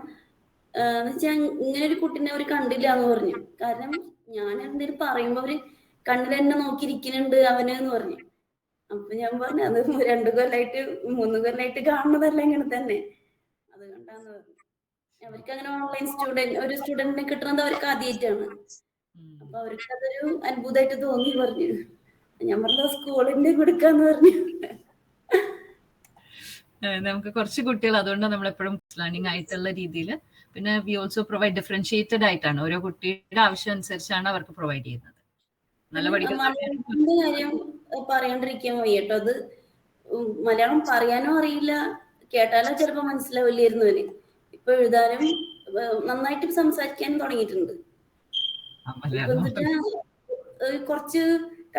എന്ന് വെച്ചാ ഇങ്ങനെ ഒരു കുട്ടീനെ അവര് കണ്ടില്ല എന്ന് പറഞ്ഞു. കാരണം ഞാൻ എന്തെങ്കിലും പറയുമ്പോ അവര് കണ്ണിൽ തന്നെ നോക്കിയിരിക്കുന്നുണ്ട് അവന് എന്ന് പറഞ്ഞു. അപ്പൊ ഞാൻ പറഞ്ഞു അത് 2 കൊല്ലായിട്ട് 3 കൊല്ലായിട്ട് കാണുന്നതല്ല ഇങ്ങനെ തന്നെ, അതുകൊണ്ടാന്ന് പറഞ്ഞു. അവർക്ക് അങ്ങനെ ഓൺലൈൻ ഒരു സ്റ്റുഡന്റിനെ കിട്ടുന്നത് അവർക്ക് ആദ്യമായിട്ടാണ്. അപ്പൊ അവർക്ക് അതൊരു അത്ഭുതമായിട്ട് തോന്നി പറഞ്ഞു. ഞാൻ പറഞ്ഞത് സ്കൂളിന്റെ കൊടുക്കാന്ന് പറഞ്ഞു. നമുക്ക് കുറച്ച് കുട്ടികൾ അതുകൊണ്ട് നമ്മൾ എപ്പോഴും ലേണിംഗ് ആയിട്ടുള്ള രീതിയിൽ, പിന്നെ വി ഓൾസോ പ്രൊവൈഡ് ഡിഫറൻഷിയേറ്റഡ് ആയിട്ടാണ്, ഓരോ കുട്ടിയുടെ ആവശ്യം അനുസരിച്ചാണ് അവർക്ക് പ്രൊവൈഡ് ചെയ്യുന്നത്. നല്ല പഠിക്കുന്ന കാര്യം പറയാണ്ടിരിക്കാൻ വയ്യട്ടോ. അത് മലയാളം പറയാനോ അറിയില്ല, കേട്ടാലോ ചിലപ്പോ മനസ്സിലാവില്ലായിരുന്നു അവന്. ഇപ്പൊ എഴുതാനും നന്നായിട്ട് സംസാരിക്കാനും തുടങ്ങിയിട്ടുണ്ട്. കുറച്ച്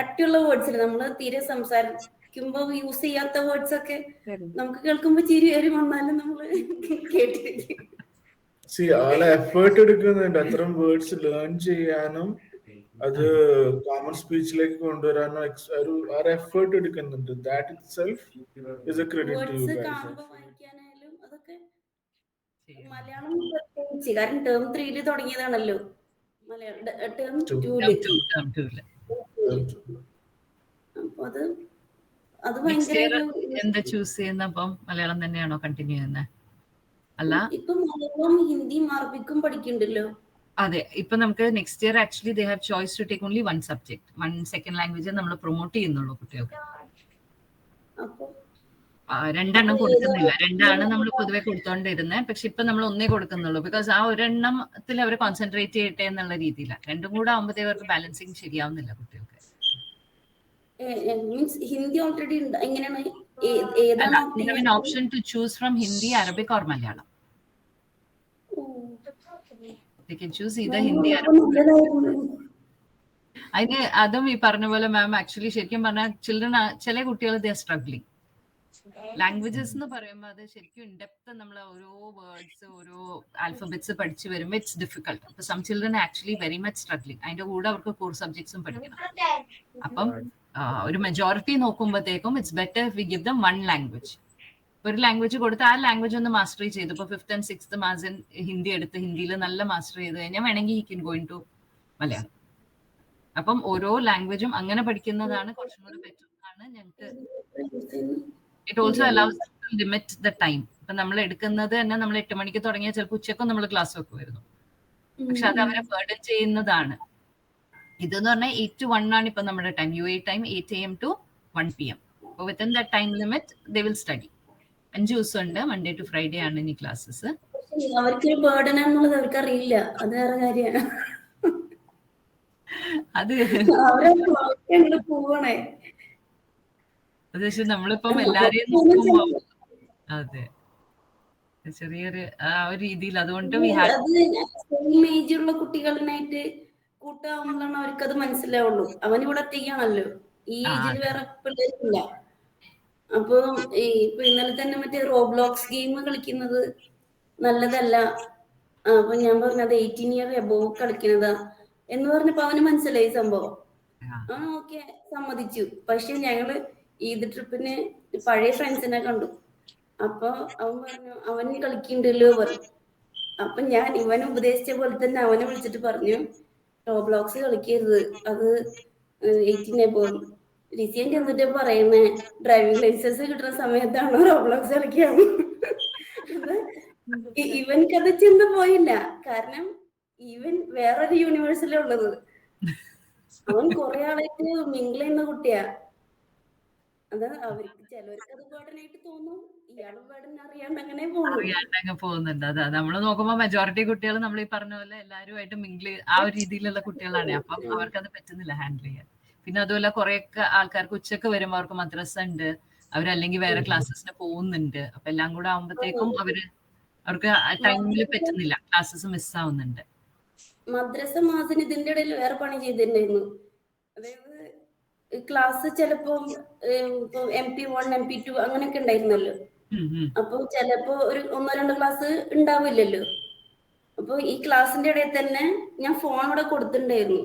കട്ടിയുള്ള വേർഡ്സ് നമ്മള് തീരെ സംസാരിക്കുമ്പോ യൂസ് ചെയ്യാത്ത വേർഡ്സ് ഒക്കെ നമുക്ക് കേൾക്കുമ്പോ ചിരി വരും, വന്നാലും നമ്മള് കേട്ടിരിക്കും. ആളെ എഫേർട്ട് എടുക്കുന്നുണ്ട് അത്തരം വേർഡ്സ് ലേൺ ചെയ്യാനും അത് കോമൺ സ്പീച്ചിലേക്ക് കൊണ്ടുവരാനും ഒരു എഫേർട്ട് എടുക്കുന്നുണ്ട്. That itself is a credit to you guys. അതൊക്കെ മലയാളം പ്രത്യേകിച്ച് കാരണം ടേം 3 തുടങ്ങിയതാണല്ലോ മലയാളം, ടേം 2 അപ്പൊ അത് ഭയങ്കര എന്താ ചൂസ് ചെയ്യുന്ന? അപ്പം മലയാളം തന്നെയാണോ കണ്ടിന്യൂ ചെയ്യുന്നത്? അല്ല ഇപ്പൊ മലയാളം ഹിന്ദിയും അറബിക്കും പഠിക്കണ്ടല്ലോ. അതെ, ഇപ്പൊ നമുക്ക് next year actually they have choice to take only 1 subject, 1 second language നമ്മൾ പ്രൊമോട്ട് ചെയ്യുന്നുള്ളൂ കുട്ടികൾക്ക്. 2 കൊടുക്കുന്നില്ല, 2 നമ്മൾ പൊതുവെ കൊടുത്തോണ്ടിരുന്നത്. പക്ഷെ ഇപ്പൊ നമ്മൾ 1 കൊടുക്കുന്നുള്ളൂ. ബിക്കോസ് ആ 1 അവർ കോൺസെൻട്രേറ്റ് ചെയ്യട്ടെ എന്നുള്ള രീതിയിലാണ്. 2 കൂടെ ആകുമ്പോഴത്തേ അവർക്ക് ബാലൻസിങ് ശരിയാവുന്നില്ല കുട്ടികൾക്ക്. ഹിന്ദി ഓൾറെഡി എങ്ങനെയാണ് option to choose from Hindi, Arabic or Malayalam. They can choose either Hindi or അതിന് അതും ഈ പറഞ്ഞ പോലെ മാം ആക്ച്വലി ശരിക്കും പറഞ്ഞാൽ ചിൽഡ്രൻ ചില കുട്ടികൾ ദേ ആർ സ്ട്രഗ്ലിംഗ്. ലാംഗ്വേജസ് എന്ന് പറയുമ്പോൾ അത് ശരിക്കും ഇൻഡെപ്ത് നമ്മൾ ഓരോ വേർഡ്സ് ഓരോ ആൽഫബറ്റ്സ് പഠിച്ചു വരുമ്പോൾ ഇറ്റ്സ് ഡിഫിക്കൾട്ട്. അപ്പൊ some children actually very much struggling. അതിന്റെ കൂടെ അവർക്ക് കോർ സബ്ജക്ട്സും പഠിക്കണം. അപ്പം ഒരു മെജോറിറ്റി നോക്കുമ്പോഴത്തേക്കും it's better if we give them 1 language. ഒരു ലാംഗ്വേജ് കൊടുത്ത് ആ ലാംഗ്വേജ് ഒന്ന് മാസ്റ്റർ ചെയ്ത് ഇപ്പൊ 5th and 6th മാസം ഹിന്ദി എടുത്ത് ഹിന്ദിയിൽ നല്ല മാസ്റ്റർ ചെയ്ത് കഴിഞ്ഞാൽ വേണമെങ്കിൽ he can go in to Malayalam. അപ്പം ഓരോ ലാംഗ്വേജും അങ്ങനെ പഠിക്കുന്നതാണ് കുറച്ചും കൂടി ബെറ്റർ ആണ് ഞങ്ങൾക്ക്. It also allows to limit the time. ഇപ്പൊ നമ്മൾ എടുക്കുന്നത് തന്നെ നമ്മൾ 8 മണിക്ക് തുടങ്ങിയാൽ ചിലപ്പോൾ ഉച്ചക്കും നമ്മൾ ക്ലാസ് വെക്കുമായിരുന്നു. പക്ഷെ അത് അവരെ ബർഡൻ ചെയ്യുന്നതാണ്. ഇതെന്ന് പറഞ്ഞാൽ 8 to 1 ആണ് ഇപ്പൊ നമ്മുടെ time. UAE time 8 AM to 1 PM. അപ്പോൾ within that time limit they will study. 5 ദിവസമുണ്ട്, മൺഡേ ടു ഫ്രൈഡേ ആണ് ഇനി ക്ലാസ്സസ്. അവർക്കൊരു ബേർഡൻ എന്നുള്ളത് അവർക്ക് അറിയില്ല, അത് വേറെ കാര്യമാണ്. അത് അവരെ പോവണേ. അത് പക്ഷെ നമ്മളിപ്പം എല്ലാരെയും നോക്കുമ്പോ അതെ ചെറിയൊരു ആ ഒരു രീതിയിൽ അതുകൊണ്ട് അത് സെയിം ഏജുള്ള കുട്ടികളിനായിട്ട് കൂട്ടാവുമ്പോഴാണ് അവർക്ക് അത് മനസ്സിലാവുള്ളൂ. അവൻ ഇവിടെ എത്തിക്കുകയാണല്ലോ, ഈ ഏജിൽ വേറെ പിള്ളേരില്ല. അപ്പൊ ഇപ്പൊ ഇന്നലെ തന്നെ മറ്റേ റോബ്ലോക്സ് ഗെയിം കളിക്കുന്നത് നല്ലതല്ല. അപ്പൊ ഞാൻ പറഞ്ഞത് 18 ഇയർ എബോവ് കളിക്കുന്നതാ എന്ന് പറഞ്ഞപ്പോ അവന് മനസ്സിലായി സംഭവം. അവൻ ഓക്കെ സമ്മതിച്ചു. പക്ഷെ ഞങ്ങള് ഈദ് ട്രിപ്പിന് പഴയ ഫ്രണ്ട്സിനെ കണ്ടു. അപ്പൊ അവൻ പറഞ്ഞു അവൻ കളിക്കണ്ടല്ലോ പറഞ്ഞു. അപ്പൊ ഞാൻ ഇവനെ ഉപദേശിച്ച പോലെ തന്നെ അവനെ വിളിച്ചിട്ട് പറഞ്ഞു റോബ്ലോക്സ് കളിക്കരുത്, അത് 18 എബോവ്. ലിസിയൻ ചെന്നിട്ട് പറയുന്നേ ഡ്രൈവിംഗ് ലൈസൻസ് കിട്ടുന്ന സമയത്താണോ റോബ്ലോക്സ് കളിക്കാന്ന്. ഇവൻക്കത് ചിന്ത പോയില്ല, കാരണം ഇവൻ വേറൊരു യൂണിവേഴ്സിലുള്ളത്. അവൻ കുറെ ആളായിട്ട് മിങ്കിൾ ചെയ്യുന്ന കുട്ടിയാ. അത് അവർക്ക് ചിലവർക്ക് അത് ബേർഡനായിട്ട് തോന്നും, ഇയാളും ബേർഡൻ അറിയാണ്ട് അങ്ങനെ അറിയാണ്ടങ്ങ് പോകുന്നുണ്ട്. അതാ നമ്മൾ നോക്കുമ്പോ മെജോറിറ്റി കുട്ടികൾ നമ്മൾ ഈ പറഞ്ഞ പോലെ എല്ലാവരുമായിട്ട് മിങ്കിൾ ആ ഒരു രീതിയിലുള്ള കുട്ടികളാണ്. അപ്പം അവർക്കത് പറ്റുന്നില്ല ഹാൻഡിൽ ചെയ്യാൻ. പിന്നെ അതുപോലെ കുറെയൊക്കെ ആൾക്കാർക്ക് ഉച്ചക്ക് വരുമ്പോൾ അവർക്ക് മദ്രസ ഉണ്ട്, അവരല്ലെങ്കിൽ വേറെ ക്ലാസ്സസിന് പോകുന്നുണ്ട്. അപ്പൊ എല്ലാം കൂടെ ആവുമ്പോഴത്തേക്കും അവർക്ക് ടൈമിൽ പറ്റുന്നില്ല, ക്ലാസ്സസ് മിസ്സാവുന്നുണ്ട്. മദ്രസ മാസിന് ഇതിന്റെ ഇടയിൽ വേറെ പണി ചെയ്തിട്ടുണ്ടായിരുന്നു. അതായത് ക്ലാസ് ചിലപ്പോ MP1 MP2 അങ്ങനെയൊക്കെ ഉണ്ടായിരുന്നല്ലോ. അപ്പൊ ചിലപ്പോ ഒരു 1-2 ക്ലാസ് ഉണ്ടാവില്ലല്ലോ. അപ്പൊ ഈ ക്ലാസ്സിന്റെ ഇടയിൽ തന്നെ ഞാൻ ഫോൺ ഇവിടെ കൊടുത്തിട്ടുണ്ടായിരുന്നു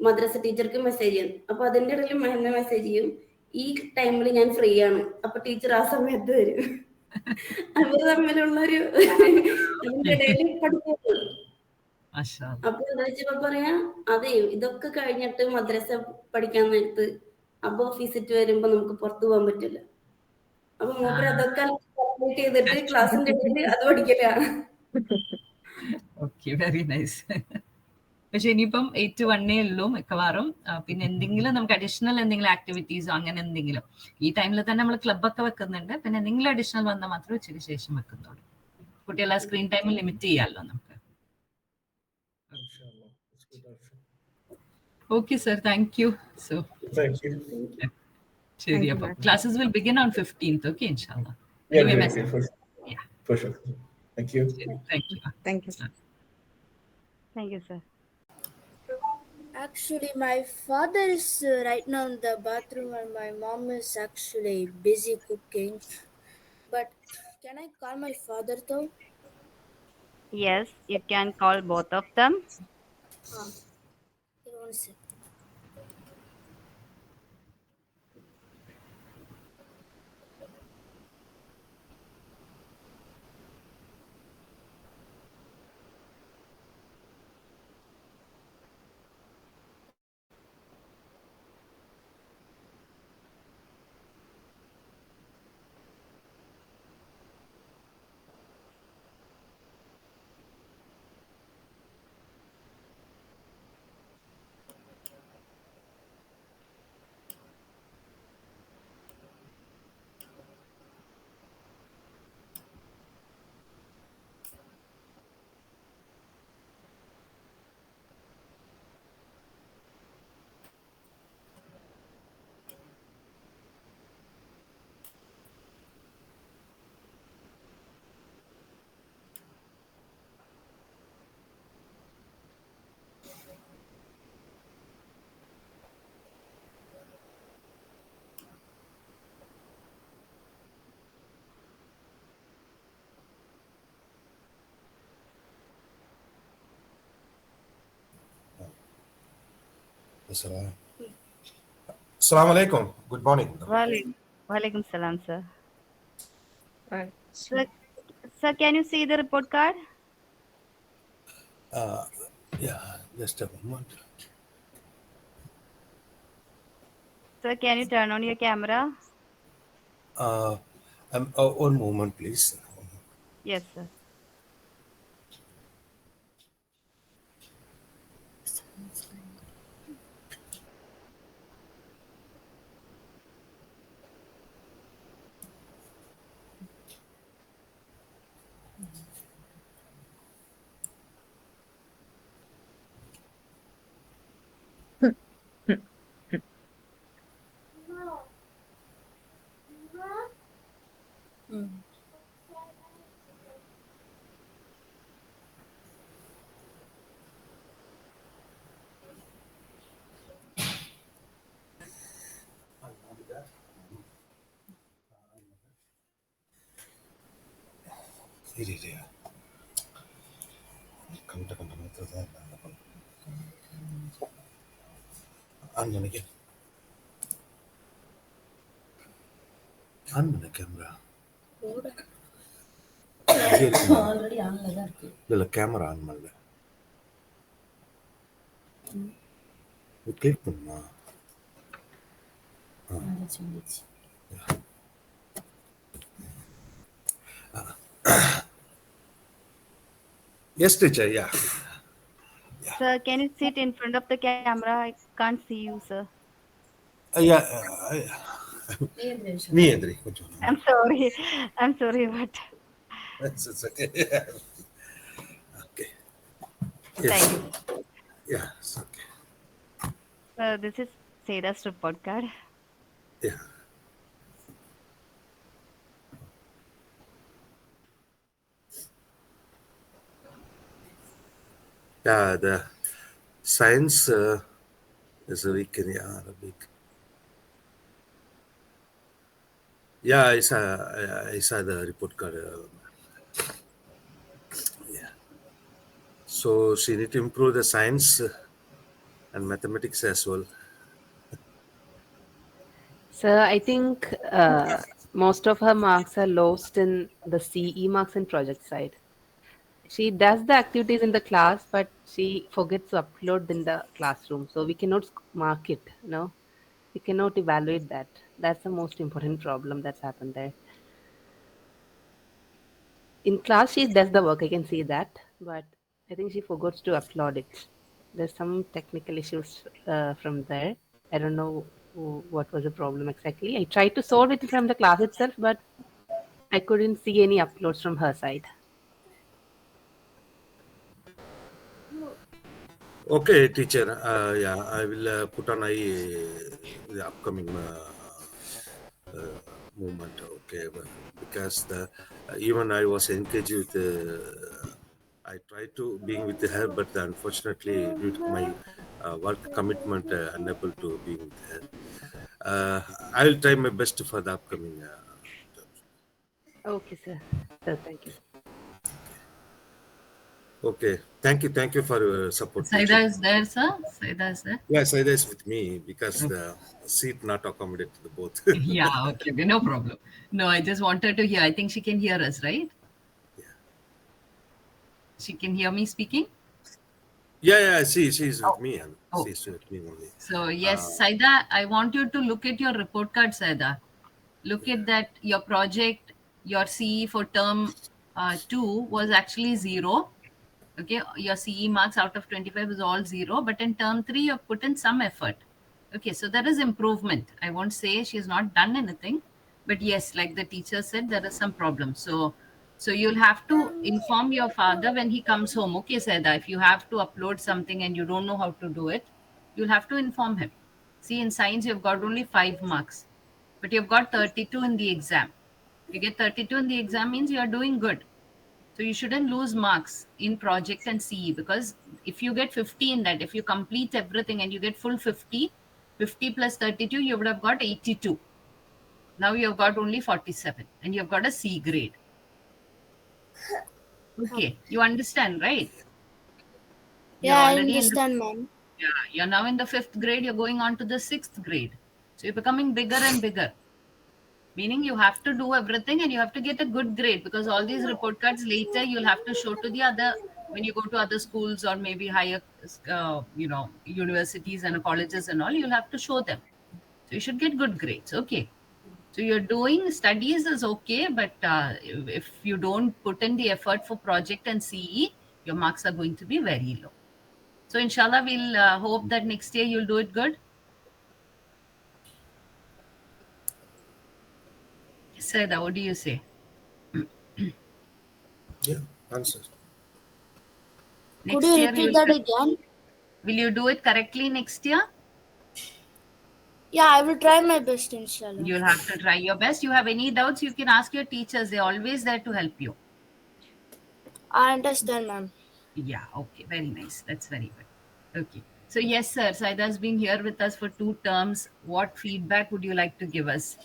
മദ്രസ ടീച്ചർക്ക് മെസ്സേജ് ചെയ്യാൻ. അപ്പൊ അതിന്റെ ഇടയിൽ മഹന്ന മെസ്സേജ് ചെയ്യും, ഈ ടൈമിൽ ഞാൻ ഫ്രീ ആണ്, അപ്പൊ ടീച്ചർ ആ സമയത്ത് വരും. അവര് തമ്മിലുള്ളൊരു അതിന്റെ ഇടയിൽ പഠിക്കുന്നു. അപ്പൊ എന്താ വെച്ചപ്പോ പറയാ, അതെ ഇതൊക്കെ കഴിഞ്ഞിട്ട് മദ്രസ പഠിക്കാൻ നേരത്ത് അപ്പൊ വിസിറ്റ് വരുമ്പോ നമുക്ക് പുറത്തു പോകാൻ പറ്റില്ല. അപ്പൊ മൂപ്പര് അതൊക്കെ ചെയ്തിട്ട് ക്ലാസ്സിന്റെ ഇടയിൽ അത് പഠിക്കല. Okay, very nice. പക്ഷെ ഇനിയിപ്പം 8 to 1 ഉള്ളൂ മിക്കവാറും. പിന്നെ എന്തെങ്കിലും നമുക്ക് അഡീഷണൽ എന്തെങ്കിലും ആക്ടിവിറ്റീസോ അങ്ങനെ എന്തെങ്കിലും ഈ ടൈമിൽ തന്നെ നമ്മൾ ക്ലബ്ബൊക്കെ വെക്കുന്നുണ്ട്. പിന്നെ എന്തെങ്കിലും അഡീഷണൽ വന്നാൽ മാത്രമേ ഉച്ചയ്ക്ക് ശേഷം വെക്കുന്നുള്ളൂ. കുട്ടികളെ സ്ക്രീൻ ടൈം ലിമിറ്റ് ചെയ്യാമല്ലോ നമുക്ക്. Okay sir, thank you. So ശരി, അപ്പൊ classes will begin on 15th. Okay, ഇൻഷാല്ലാ. For sure. Thank you. Thank you. Thank you. Thank you, sir. Actually, my father is right now in the bathroom and my mom is actually busy cooking. But can I call my father though? Yes, you can call both of them. One second. Assalamu alaikum. Good morning. Walaikum salam, sir. Sir, can you see the report card? Yeah, just a moment. Sir, can you turn on your camera? One moment, please. Yes, sir. camera. Already on la irukku. இல்ல camera on பண்ணல. Click பண்ணுமா? வந்துச்சு. Yes, teacher. Yeah. Sir, can you sit in front of the camera? I can't see you, sir. Yeah. நீ எந்திரி கொஞ்சம். I'm sorry, but It's okay. Okay. thank Yes. you. Yeah, it's okay. This is Saida's report card. Yeah. Yeah, the science is weak in Arabic. Yeah, I saw the report card. Yeah. So she need to improve the science and mathematics as well. So I think most of her marks are lost in the CE marks and project side. She does the activities in the class, but she forgets to upload in the classroom. So we cannot mark it, we cannot evaluate that. That's the most important problem that's happened there. In class, she does the work, I can see that, but I think she forgot to upload it. There's some technical issues from there. I don't know what was the problem exactly. I tried to solve it from the class itself, but I couldn't see any uploads from her side. Okay, teacher. Yeah, I will put on the upcoming movement. Okay, because even I was engaged with. I tried to being with her, but unfortunately, due to my work commitment, unable to be with her. I will try my best for the upcoming. Okay, sir. Sir, thank you. Okay, thank you for your support. Saida is there, sir? Saida is there? Yeah, Saida is with me because the seat not accommodate to the both. Yeah, okay, no problem. No, I just wanted to hear. I think she can hear us, right? Yeah. She can hear me speaking? Yeah, she's with me. And she's with me only. So, yes, Saida, I want you to look at your report card, Saida. Look at that, your project, your CE for term 2 was actually 0. Okay, your CE marks out of 25 is all 0, but in term 3, you've put in some effort. Okay, so there is improvement. I won't say she's not done anything, but yes, like the teacher said, there is some problem. So you'll have to inform your father when he comes home. Okay, Saida, if you have to upload something and you don't know how to do it, you'll have to inform him. See, in science, you've got only 5 marks, but you've got 32 in the exam. You get 32 in the exam means you're doing good. So you shouldn't lose marks in project and CE, because if you get 50 in that, if you complete everything and you get full 50 plus 32, you would have got 82. Now you've got only 47 and you've got a C grade. Okay, you understand, right? Yeah, I understand, ma'am. Yeah, you're now in the 5th grade, you're going on to the 6th grade. So you're becoming bigger and bigger. Meaning you have to do everything and you have to get a good grade, because all these report cards later you'll have to show to the other, when you go to other schools or maybe higher, universities and colleges and all, you'll have to show them. So you should get good grades. Okay. So you're doing studies is okay, but if you don't put in the effort for project and CE, your marks are going to be very low. So inshallah, we'll hope that next year you'll do it good. Saida, what do you say? Yeah, answer. Could you repeat that again? Will you do it correctly next year? Yeah, I will try my best, inshallah. You'll have to try your best. You have any doubts, you can ask your teachers. They're always there to help you. I understand, ma'am. Yeah, okay. Very nice. That's very good. Okay. So yes, sir, Saida has been here with us for 2 terms. What feedback would you like to give us?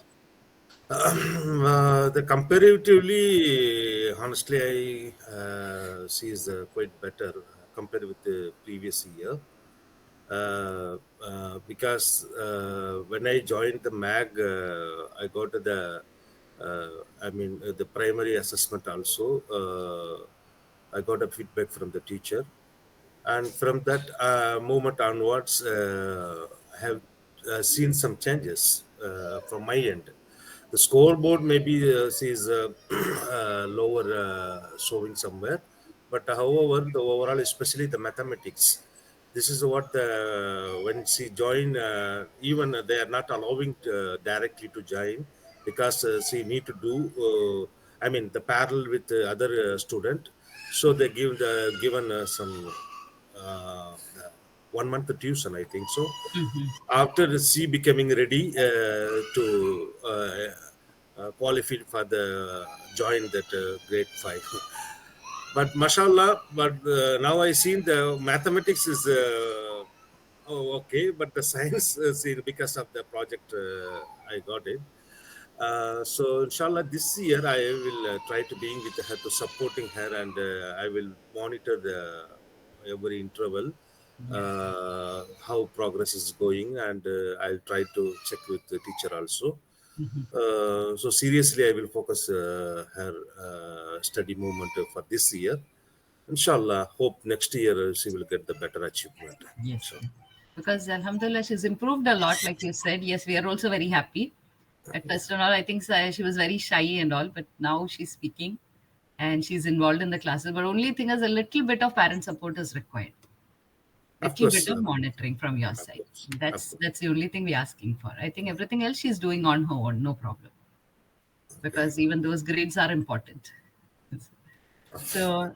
The comparatively, honestly, I see is quite better compared with the previous year. Because when I joined the MAG, I got the primary assessment also. I got a feedback from the teacher, and from that moment onwards, I have seen some changes from my end. The scoreboard maybe sees lower showing somewhere, but however, the overall, especially the mathematics, this is what when she join, even they are not allowing directly to join, because she need to do the parallel with the other student. So they given some uh, 1 month tuition, I think so. After she becoming ready to qualify for the join that grade 5. But mashallah, but now I seen the mathematics is okay, but the science see, because of the project I got it. So inshallah this year I will try to being with her, to supporting her, and I will monitor the every interval how progress is going, and I'll try to check with the teacher also. So seriously I will focus her study movement for this year. Inshallah, hope next year she will get the better achievement. Yes, because alhamdulillah she's improved a lot, like you said. Yes, we are also very happy. At first and all, I think she was very shy and all, but now she's speaking and she's involved in the classes. But only thing is, a little bit of parent support is required. Little bit of monitoring from your side. That's the only thing we're asking for. I think everything else she's doing on her own, no problem. Because even those grades are important. So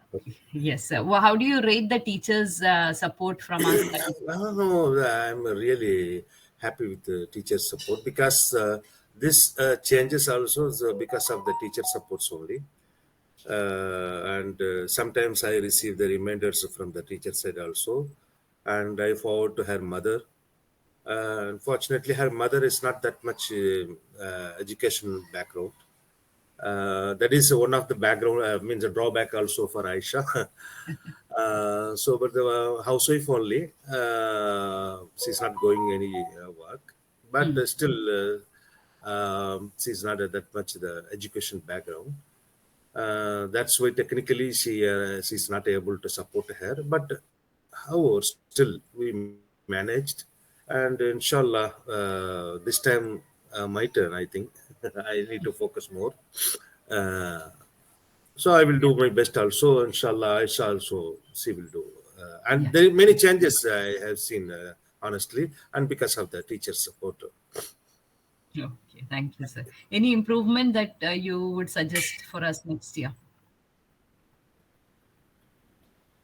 yes, sir. Well, how do you rate the teachers' support from us? No, I'm really happy with the teacher support, because this changes also because of the teacher supports only. And sometimes I receive the reminders from the teacher side also, and I forward to her mother. Unfortunately, her mother is not that much educational background. That is one of the background, means a drawback also for Aisha. So, but the housewife only, she's not going any work, but still she's not that much the education background. That's why technically she's not able to support her, but however still we managed, and inshallah this time my turn, I think. I need to focus more. So I will do my best also, inshallah. Aisha also, she will do. And there are many changes I have seen, honestly, and because of the teacher support. Okay, thank you, sir. Any improvement that you would suggest for us next year?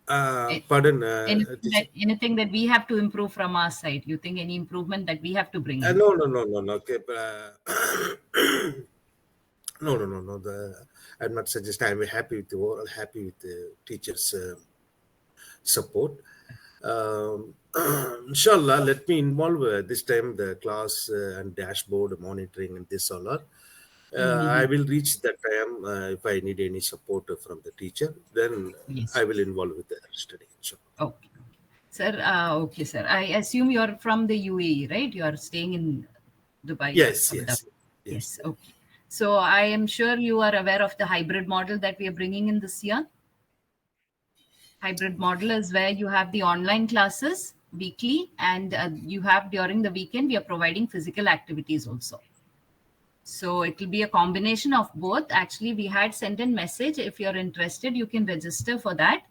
Pardon? Anything that we have to improve from our side? You think any improvement that we have to bring in? No. Okay. No. I'm not suggesting. I'm happy with the overall, happy with the teachers' support. Inshallah, let me involve this time the class and dashboard monitoring and this all are. I will reach that time if I need any support from the teacher, then I will involve with the study. Sure. Okay. Sir, okay, sir. I assume you're from the UAE, right? You are staying in Dubai. Yes. Okay. So I am sure you are aware of the hybrid model that we are bringing in this year. Hybrid model is where you have the online classes weekly, and you have during the weekend, we are providing physical activities also. So it will be a combination of both. Actually, we had sent in message. If you're interested, you can register for that.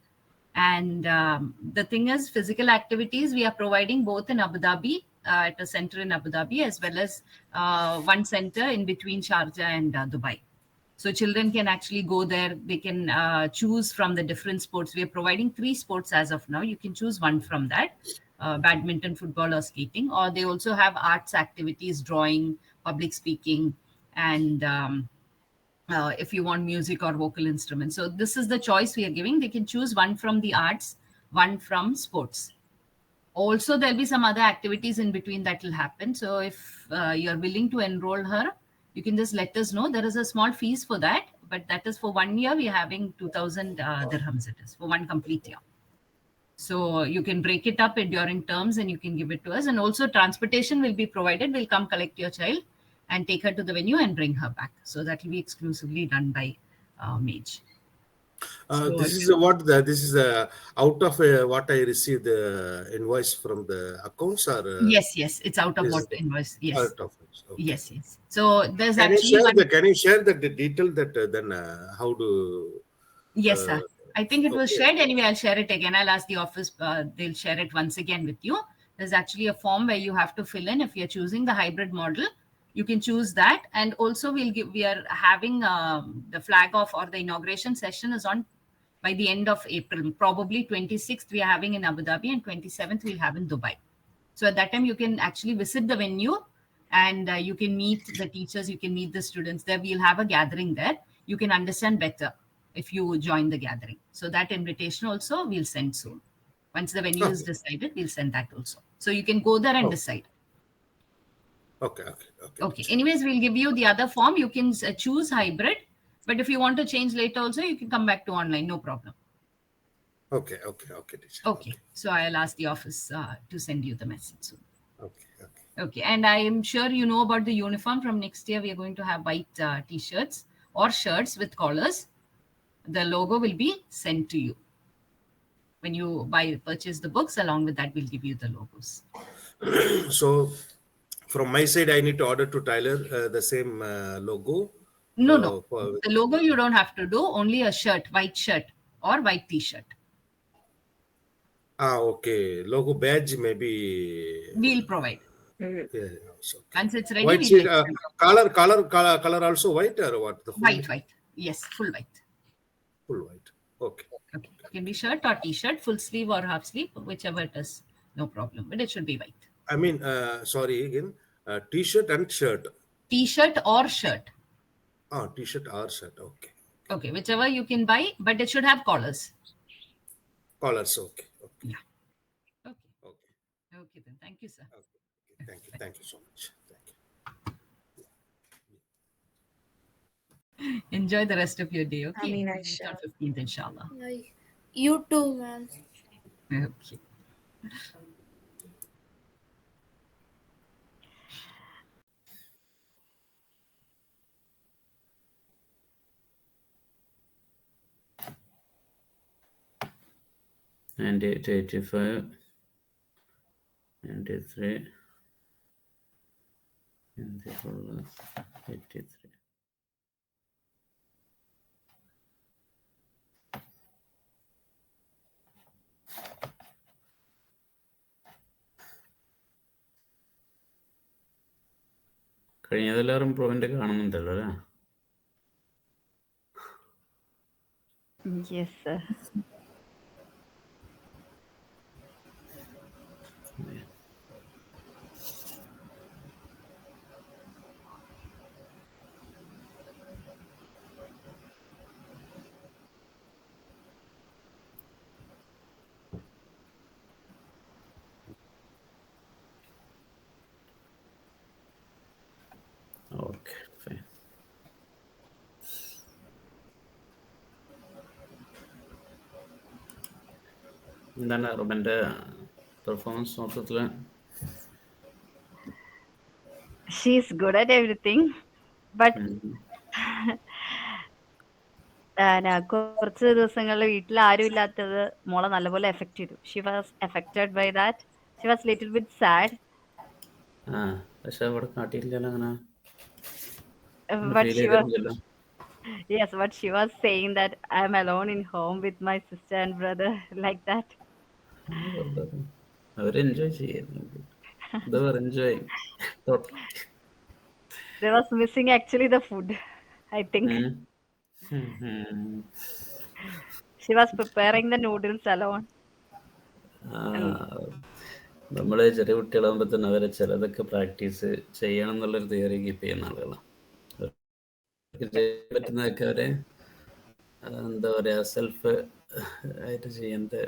And the thing is, physical activities, we are providing both in Abu Dhabi, at a center in Abu Dhabi, as well as one center in between Sharjah and Dubai. So children can actually go there. They can choose from the different sports. We are providing 3 sports as of now. You can choose one from that, badminton, football, or skating. Or they also have arts activities, drawing, public speaking, and if you want music or vocal instruments. So this is the choice we are giving. They can choose one from the arts, one from sports. Also, there'll be some other activities in between that will happen. So if you're willing to enroll her, you can just let us know. There is a small fees for that, but that is for 1 year. We are having 2,000 dirhams. It is for 1 complete year. So you can break it up during terms and you can give it to us. And also transportation will be provided. We'll come collect your child and take her to the venue and bring her back. So that will be exclusively done by Mage. This is out of what I received the invoice from the accounts, or yes, it's out of what invoice. Yes, out of it. Okay. Yes. So there's Can actually you share the detail that then how do? Yes, sir. I think it was shared. Anyway, I'll share it again. I'll ask the office. They'll share it once again with you. There's actually a form where you have to fill in. If you're choosing the hybrid model, you can choose that. And also we are having the flag off, or the inauguration session is on by the end of April. Probably 26th we are having in Abu Dhabi, and 27th we'll have in Dubai. So at that time, you can actually visit the venue, and you can meet the teachers, you can meet the students there. We'll have a gathering there. You can understand better if you join the gathering. So that invitation also we'll send soon. Once the venue is decided, we'll send that also. So you can go there and decide. Okay. Anyways, we'll give you the other form. You can choose hybrid, but if you want to change later also, you can come back to online, no problem. Okay. So I'll ask the office to send you the message soon. Okay. And I am sure you know about the uniform. From next year, we are going to have white t-shirts or shirts with collars. The logo will be sent to you. When you purchase the books, along with that, we'll give you the logos. So from my side, I need to order to Tyler the same logo? No. The logo you don't have to do, only a shirt, white shirt or white t-shirt. Okay. Logo badge maybe. We'll provide. Once it's ready, white sheet, color also white, or what? White. Yes, full white. Full white. Okay. It can be shirt or t-shirt, full sleeve or half sleeve, whichever it is, no problem. But it should be white. I mean, sorry again, t-shirt and shirt. T-shirt or shirt. T-shirt or shirt. Okay. Okay, whichever you can buy, but it should have collars. Collars. Okay. Yeah. Okay then. Thank you, sir. Okay. Thank you so much. Enjoy the rest of your day. Okay. Ameen, On 15th, inshallah. You too, ma'am. Okay. And 85, 93, and 83. കഴിഞ്ഞതെല്ലാവരും improvement കാണുന്നുണ്ടല്ലോ അല്ലേ? Yes, sir. Okay, fine. എന്താണ് റോബന്റെ performance മൊത്തത്തില്? She's good at everything, but കുറച്ച് ദിവസങ്ങളിൽ വീട്ടിൽ ആരും ഇല്ലാത്തത് മോളെ നല്ലപോലെ എഫക്ട് ചെയ്തു. She was affected by that. She was little bit sad. പക്ഷെ അവിടെ കാട്ടിയില്ലല്ലോ അങ്ങനെ. But she was saying that I'm alone in home with my sister and brother, like that. അവരെൻജോയ് ചെയ്യുന്നു. They was missing actually the food, I think. She was preparing the noodles alone. നമ്മള് ചെറിയ കുട്ടികളാകുമ്പോ തന്നെ അവരെ ചിലതൊക്കെ practice ചെയ്യണം എന്നുള്ളൊരു theory keep ചെയ്യുന്ന ആളുകളാണ്. ചെയ്യാൻ പറ്റുന്നതൊക്കെ അവരെ എന്താ പറയാ സെൽഫ് ആയിട്ട് ചെയ്യുന്നത്